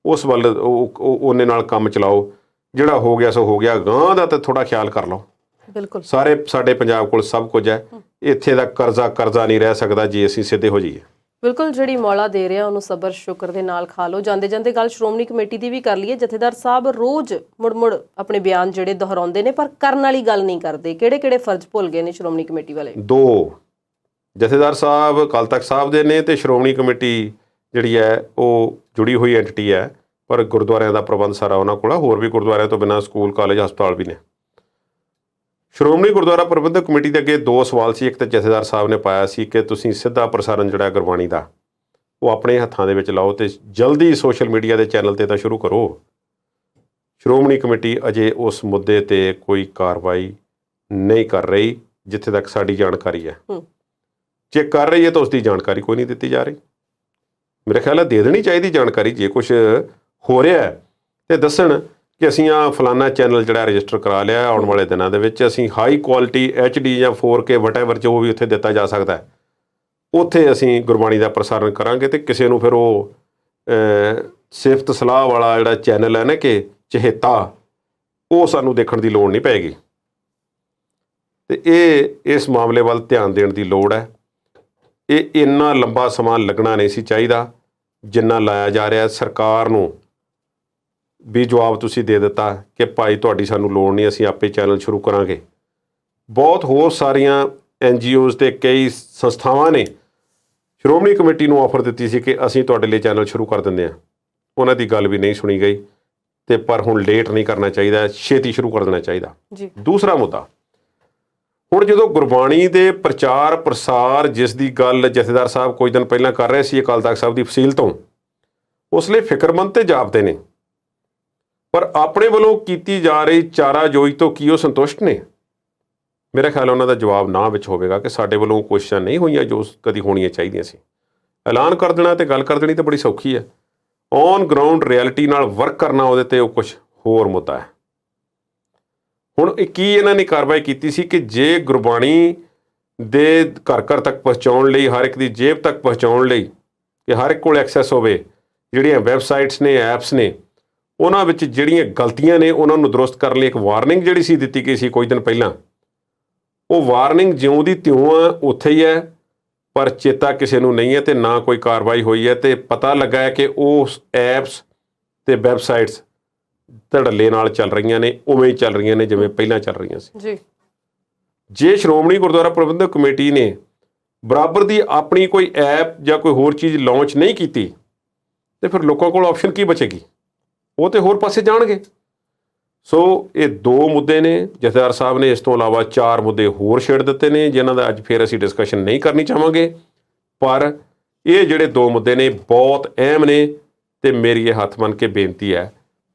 ਉਸ ਵੱਲ ਉਹਨੇ ਨਾਲ ਕੰਮ ਚਲਾਓ। ਜਿਹੜਾ ਹੋ ਗਿਆ ਸੋ ਹੋ ਗਿਆ, ਗਾਂਹ ਦਾ ਤਾਂ ਥੋੜ੍ਹਾ ਖਿਆਲ ਕਰ ਲਓ। ਬਿਲਕੁਲ ਸਾਰੇ ਸਾਡੇ ਪੰਜਾਬ ਕੋਲ ਸਭ ਕੁਝ ਹੈ। ਇੱਥੇ ਦਾ ਕਰਜ਼ਾ ਨਹੀਂ ਰਹਿ ਸਕਦਾ ਜੇ ਅਸੀਂ ਸਿੱਧੇ ਹੋ ਜਾਈਏ। ਬਿਲਕੁਲ, ਜਿਹੜੀ ਮੌਲਾ ਦੇ ਰਿਹਾ ਉਹਨੂੰ ਸਬਰ ਸ਼ੁਕਰ ਦੇ ਨਾਲ ਖਾ ਲਓ। ਜਾਂਦੇ ਜਾਂਦੇ ਗੱਲ ਸ਼੍ਰੋਮਣੀ ਕਮੇਟੀ ਦੀ ਵੀ ਕਰ ਲਈਏ। ਜਥੇਦਾਰ ਸਾਹਿਬ ਰੋਜ਼ ਮੁੜ ਆਪਣੇ ਬਿਆਨ ਜਿਹੜੇ ਦੁਹਰਾਉਂਦੇ ਨੇ, ਪਰ ਕਰਨ ਵਾਲੀ ਗੱਲ ਨਹੀਂ ਕਰਦੇ। ਕਿਹੜੇ ਕਿਹੜੇ ਫਰਜ਼ ਭੁੱਲ ਗਏ ਨੇ ਸ਼੍ਰੋਮਣੀ ਕਮੇਟੀ ਵਾਲੇ? ਦੋ ਜਥੇਦਾਰ ਸਾਹਿਬ ਅਕਾਲ ਤਖਤ ਸਾਹਿਬ ਦੇ ਨੇ ਤੇ ਸ਼੍ਰੋਮਣੀ ਕਮੇਟੀ ਜਿਹੜੀ ਹੈ ਉਹ ਜੁੜੀ ਹੋਈ ਐਂਟੀਟੀ ਹੈ, ਪਰ ਗੁਰਦੁਆਰਿਆਂ ਦਾ ਪ੍ਰਬੰਧ ਸਾਰਾ ਉਹਨਾਂ ਕੋਲ ਆ। ਹੋਰ ਵੀ ਗੁਰਦੁਆਰਿਆਂ ਤੋਂ ਬਿਨਾਂ ਸਕੂਲ, ਕਾਲਜ, ਹਸਪਤਾਲ ਵੀ ਨੇ। ਸ਼੍ਰੋਮਣੀ ਗੁਰਦੁਆਰਾ ਪ੍ਰਬੰਧਕ ਕਮੇਟੀ ਦੇ ਅੱਗੇ ਦੋ ਸਵਾਲ ਸੀ। ਇੱਕ ਤਾਂ ਜਥੇਦਾਰ ਸਾਹਿਬ ਨੇ ਪਾਇਆ ਸੀ ਕਿ ਤੁਸੀਂ ਸਿੱਧਾ ਪ੍ਰਸਾਰਣ ਜਿਹੜਾ ਗੁਰਬਾਣੀ ਦਾ ਉਹ ਆਪਣੇ ਹੱਥਾਂ ਦੇ ਵਿੱਚ ਲਾਓ ਤੇ ਜਲਦੀ ਸੋਸ਼ਲ ਮੀਡੀਆ ਦੇ ਚੈਨਲ ਤੇ ਤਾਂ ਸ਼ੁਰੂ ਕਰੋ। ਸ਼੍ਰੋਮਣੀ ਕਮੇਟੀ ਅਜੇ ਉਸ ਮੁੱਦੇ ਤੇ ਕੋਈ ਕਾਰਵਾਈ ਨਹੀਂ ਕਰ ਰਹੀ ਜਿੱਥੇ ਤੱਕ ਸਾਡੀ ਜਾਣਕਾਰੀ ਹੈ। ਜੇ ਕਰ ਰਹੀ ਹੈ ਤਾਂ ਉਸ ਦੀ ਜਾਣਕਾਰੀ ਕੋਈ ਨਹੀਂ ਦਿੱਤੀ ਜਾ ਰਹੀ। ਮੇਰੇ ਖਿਆਲ ਹੈ ਦੇ ਦੇਣੀ ਚਾਹੀਦੀ ਜਾਣਕਾਰੀ। ਜੇ ਕੁਝ ਹੋ ਰਿਹਾ ਹੈ ਤੇ ਦੱਸਣ ਕਿ ਅਸੀਂ ਆ ਫਲਾਨਾ ਚੈਨਲ ਜਿਹੜਾ ਰਜਿਸਟਰ ਕਰਾ ਲਿਆ, ਆਉਣ ਵਾਲੇ ਦਿਨਾਂ ਦੇ ਵਿੱਚ ਅਸੀਂ ਹਾਈ ਕੁਆਲਿਟੀ HD ਜਾਂ 4K ਵਟਐਵਰ ਜੋ ਵੀ ਉੱਥੇ ਦਿੱਤਾ ਜਾ ਸਕਦਾ ਹੈ, ਉੱਥੇ ਅਸੀਂ ਗੁਰਬਾਣੀ ਦਾ ਪ੍ਰਸਾਰਣ ਕਰਾਂਗੇ। ਤੇ ਕਿਸੇ ਨੂੰ ਫਿਰ ਉਹ ਸਿਫਤ ਸਲਾਹ ਵਾਲਾ ਜਿਹੜਾ ਚੈਨਲ ਹੈ ਨਾ ਕਿ ਚਹੇਤਾ, ਉਹ ਸਾਨੂੰ ਦੇਖਣ ਦੀ ਲੋੜ ਨਹੀਂ ਪਏਗੀ। ਤੇ ਇਸ ਮਾਮਲੇ ਵੱਲ ਧਿਆਨ ਦੇਣ ਦੀ ਲੋੜ ਹੈ। ਇਹ ਇੰਨਾ ਲੰਬਾ ਸਮਾਂ ਲੱਗਣਾ ਨਹੀਂ ਸੀ ਚਾਹੀਦਾ ਜਿੰਨਾ ਲਾਇਆ ਜਾ ਰਿਹਾ। ਸਰਕਾਰ ਨੂੰ ਵੀ ਜਵਾਬ ਤੁਸੀਂ ਦੇ ਦਿੱਤਾ ਕਿ ਭਾਈ ਤੁਹਾਡੀ ਸਾਨੂੰ ਲੋੜ ਨਹੀਂ, ਅਸੀਂ ਆਪੇ ਚੈਨਲ ਸ਼ੁਰੂ ਕਰਾਂਗੇ। ਬਹੁਤ ਹੋਰ ਸਾਰੀਆਂ NGOs ਤੇ ਕਈ ਸੰਸਥਾਵਾਂ ਨੇ ਸ਼੍ਰੋਮਣੀ ਕਮੇਟੀ ਨੂੰ ਆਫਰ ਦਿੱਤੀ ਸੀ ਕਿ ਅਸੀਂ ਤੁਹਾਡੇ ਲਈ ਚੈਨਲ ਸ਼ੁਰੂ ਕਰ ਦਿੰਦੇ ਹਾਂ। ਉਹਨਾਂ ਦੀ ਗੱਲ ਵੀ ਨਹੀਂ ਸੁਣੀ ਗਈ। ਤੇ ਪਰ ਹੁਣ ਲੇਟ ਨਹੀਂ ਕਰਨਾ ਚਾਹੀਦਾ, ਛੇਤੀ ਸ਼ੁਰੂ ਕਰ ਦੇਣਾ ਚਾਹੀਦਾ ਜੀ। ਦੂਸਰਾ ਮੁੱਦਾ, ਹੁਣ ਜਦੋਂ ਗੁਰਬਾਣੀ ਦੇ ਪ੍ਰਚਾਰ ਪ੍ਰਸਾਰ ਜਿਸ ਦੀ ਗੱਲ ਜਥੇਦਾਰ ਸਾਹਿਬ ਕੁਝ ਦਿਨ ਪਹਿਲਾਂ ਕਰ ਰਹੇ ਸੀ ਅਕਾਲ ਤਖਤ ਸਾਹਿਬ ਦੀ ਫਸੀਲ ਤੋਂ, ਉਸ ਲਈ ਫਿਕਰਮੰਦ ਤੇ ਜਾਪਦੇ ਨੇ, ਪਰ ਆਪਣੇ ਵੱਲੋਂ ਕੀਤੀ ਜਾ ਰਹੀ ਚਾਰਾਜੋਈ ਤੋਂ ਕੀ ਉਹ ਸੰਤੁਸ਼ਟ ਨੇ? ਮੇਰਾ ਖਿਆਲ ਉਹਨਾਂ ਦਾ ਜਵਾਬ ਨਾ ਵਿੱਚ ਹੋਵੇਗਾ ਕਿ ਸਾਡੇ ਵੱਲੋਂ ਕੋਸ਼ਿਸ਼ਾਂ ਨਹੀਂ ਹੋਈਆਂ ਜੋ ਕਦੀ ਹੋਣੀਆਂ ਚਾਹੀਦੀਆਂ ਸੀ। ਐਲਾਨ ਕਰ ਦੇਣਾ ਤੇ ਗੱਲ ਕਰ ਦੇਣੀ ਤਾਂ ਬੜੀ ਸੌਖੀ ਹੈ। ਔਨ ਗਰਾਊਂਡ ਰਿਐਲਿਟੀ ਨਾਲ ਵਰਕ ਕਰਨਾ ਉਹਦੇ ਤੇ ਉਹ ਕੁਝ ਹੋਰ ਮੁੱਦਾ ਹੈ। ਹੁਣ ਕੀ ਇਹਨਾਂ ਨੇ ਕਾਰਵਾਈ ਕੀਤੀ ਸੀ ਕਿ ਜੇ ਗੁਰਬਾਣੀ ਦੇ ਘਰ ਘਰ ਤੱਕ ਪਹੁੰਚਾਉਣ ਲਈ, ਹਰ ਇੱਕ ਦੀ ਜੇਬ ਤੱਕ ਪਹੁੰਚਾਉਣ ਲਈ, ਕਿ ਹਰ ਇੱਕ ਕੋਲ ਐਕਸੈਸ ਹੋਵੇ, ਜਿਹੜੀਆਂ ਵੈਬਸਾਈਟਸ ਨੇ, ਐਪਸ ਨੇ, ਉਹਨਾਂ ਵਿੱਚ ਜਿਹੜੀਆਂ ਗਲਤੀਆਂ ਨੇ ਉਹਨਾਂ ਨੂੰ ਦਰੁਸਤ ਕਰਨ ਲਈ ਇੱਕ ਵਾਰਨਿੰਗ ਜਿਹੜੀ ਸੀ ਦਿੱਤੀ ਗਈ ਸੀ ਕੁਝ ਦਿਨ ਪਹਿਲਾਂ, ਉਹ ਵਾਰਨਿੰਗ ਜਿਉਂ ਦੀ ਤਿਉਂ ਆ ਉੱਥੇ ਹੀ ਹੈ, ਪਰ ਚੇਤਾ ਕਿਸੇ ਨੂੰ ਨਹੀਂ ਹੈ ਤੇ ਨਾ ਕੋਈ ਕਾਰਵਾਈ ਹੋਈ ਹੈ। ਤੇ ਪਤਾ ਲੱਗਾ ਹੈ ਕਿ ਉਸ ਐਪਸ ਤੇ ਵੈਬਸਾਈਟਸ ਧੜੱਲੇ ਨਾਲ ਚੱਲ ਰਹੀਆਂ ਨੇ, ਉਵੇਂ ਹੀ ਚੱਲ ਰਹੀਆਂ ਨੇ ਜਿਵੇਂ ਪਹਿਲਾਂ ਚੱਲ ਰਹੀਆਂ ਸੀ ਜੀ। ਜੇ ਸ਼੍ਰੋਮਣੀ ਗੁਰਦੁਆਰਾ ਪ੍ਰਬੰਧਕ ਕਮੇਟੀ ਨੇ ਬਰਾਬਰ ਦੀ ਆਪਣੀ ਕੋਈ ਐਪ ਜਾਂ ਕੋਈ ਹੋਰ ਚੀਜ਼ ਲਾਂਚ ਨਹੀਂ ਕੀਤੀ ਤੇ ਫਿਰ ਲੋਕਾਂ ਕੋਲ ਆਪਸ਼ਨ ਕੀ ਬਚੇਗੀ? ਉਹ ਤੇ ਹੋਰ ਪਾਸੇ ਜਾਣਗੇ। ਸੋ ਇਹ ਦੋ ਮੁੱਦੇ ਨੇ। ਜਥੇਦਾਰ ਸਾਹਿਬ ਨੇ ਇਸ ਤੋਂ ਇਲਾਵਾ 4 ਮੁੱਦੇ ਹੋਰ ਛੇੜ ਦਿੱਤੇ ਨੇ ਜਿਨ੍ਹਾਂ ਦਾ ਅੱਜ ਫਿਰ ਅਸੀਂ ਡਿਸਕਸ਼ਨ ਨਹੀਂ ਕਰਨੀ ਚਾਹਾਂਗੇ, ਪਰ ਇਹ ਜਿਹੜੇ 2 ਮੁੱਦੇ ਨੇ ਬਹੁਤ ਅਹਿਮ ਨੇ ਤੇ ਮੇਰੀ ਇਹ ਹੱਥ ਬੰਨ੍ਹ ਕੇ ਬੇਨਤੀ ਹੈ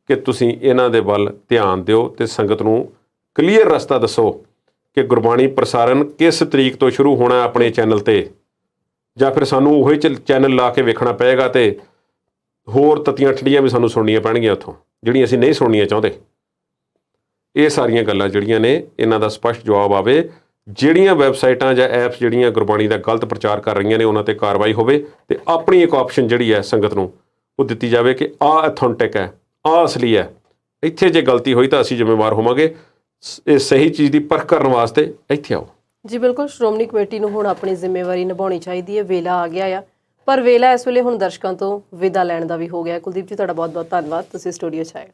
ਕਿ ਤੁਸੀਂ ਇਹਨਾਂ ਦੇ ਵੱਲ ਧਿਆਨ ਦਿਓ ਤੇ ਸੰਗਤ ਨੂੰ ਕਲੀਅਰ ਰਸਤਾ ਦੱਸੋ ਕਿ ਗੁਰਬਾਣੀ ਪ੍ਰਸਾਰਣ ਕਿਸ ਤਰੀਕ ਤੋਂ ਸ਼ੁਰੂ ਹੋਣਾ ਆਪਣੇ ਚੈਨਲ ਤੇ, ਜਾਂ ਫਿਰ ਸਾਨੂੰ ਉਹੀ ਚੈਨਲ ਲਾ ਕੇ ਵੇਖਣਾ ਪਏਗਾ ਤੇ ਹੋਰ ਤਤੀਆਂ ਠੰਡੀਆਂ ਵੀ ਸਾਨੂੰ ਸੁਣਨੀਆਂ ਪੈਣਗੀਆਂ ਉੱਥੋਂ ਜਿਹੜੀਆਂ ਅਸੀਂ ਨਹੀਂ ਸੁਣਨੀਆਂ ਚਾਹੁੰਦੇ। ਇਹ ਸਾਰੀਆਂ ਗੱਲਾਂ ਜਿਹੜੀਆਂ ਨੇ ਇਹਨਾਂ ਦਾ ਸਪਸ਼ਟ ਜਵਾਬ ਆਵੇ। ਜਿਹੜੀਆਂ ਵੈਬਸਾਈਟਾਂ ਜਾਂ ਐਪਸ ਜਿਹੜੀਆਂ ਗੁਰਬਾਣੀ ਦਾ ਗਲਤ ਪ੍ਰਚਾਰ ਕਰ ਰਹੀਆਂ ਨੇ ਉਹਨਾਂ ਤੇ ਕਾਰਵਾਈ ਹੋਵੇ ਤੇ ਆਪਣੀ ਇੱਕ ਆਪਸ਼ਨ ਜਿਹੜੀ ਹੈ ਸੰਗਤ ਨੂੰ ਉਹ ਦਿੱਤੀ ਜਾਵੇ ਕਿ ਆਹ ਅਥੈਂਟਿਕ ਹੈ, ਆਹ ਅਸਲੀ ਹੈ। ਇੱਥੇ ਜੇ ਗਲਤੀ ਹੋਈ ਤਾਂ ਅਸੀਂ ਜ਼ਿੰਮੇਵਾਰ ਹੋਵਾਂਗੇ। ਇਹ ਸਹੀ ਚੀਜ਼ ਦੀ ਪਰਖ ਕਰਨ ਵਾਸਤੇ ਇੱਥੇ ਆਓ ਜੀ। ਬਿਲਕੁਲ, ਸ਼੍ਰੋਮਣੀ ਕਮੇਟੀ ਨੂੰ ਹੁਣ ਆਪਣੀ ਜ਼ਿੰਮੇਵਾਰੀ ਨਿਭਾਉਣੀ ਚਾਹੀਦੀ ਹੈ। ਵੇਲਾ ਆ ਗਿਆ ਆ, ਪਰ ਵੇਲਾ ਇਸ ਵੇਲੇ ਹੁਣ ਦਰਸ਼ਕਾਂ ਤੋਂ ਵਿਦਾ ਲੈਣ ਦਾ ਵੀ ਹੋ ਗਿਆ। ਕੁਲਦੀਪ ਜੀ, ਤੁਹਾਡਾ ਬਹੁਤ ਬਹੁਤ ਧੰਨਵਾਦ, ਤੁਸੀਂ ਸਟੂਡੀਓ 'ਚ ਆਏ।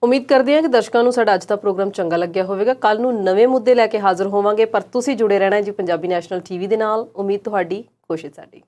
ਉਮੀਦ ਕਰਦੇ ਹਾਂ ਕਿ ਦਰਸ਼ਕਾਂ ਨੂੰ ਸਾਡਾ ਅੱਜ ਦਾ ਪ੍ਰੋਗਰਾਮ ਚੰਗਾ ਲੱਗਿਆ ਹੋਵੇਗਾ। ਕੱਲ ਨੂੰ ਨਵੇਂ ਮੁੱਦੇ ਲੈ ਕੇ ਹਾਜ਼ਰ ਹੋਵਾਂਗੇ, ਪਰ ਤੁਸੀਂ ਜੁੜੇ ਰਹਿਣਾ ਜੀ ਪੰਜਾਬੀ ਨੈਸ਼ਨਲ TV ਦੇ ਨਾਲ। ਉਮੀਦ ਤੁਹਾਡੀ, ਕੋਸ਼ਿਸ਼ ਸਾਡੀ।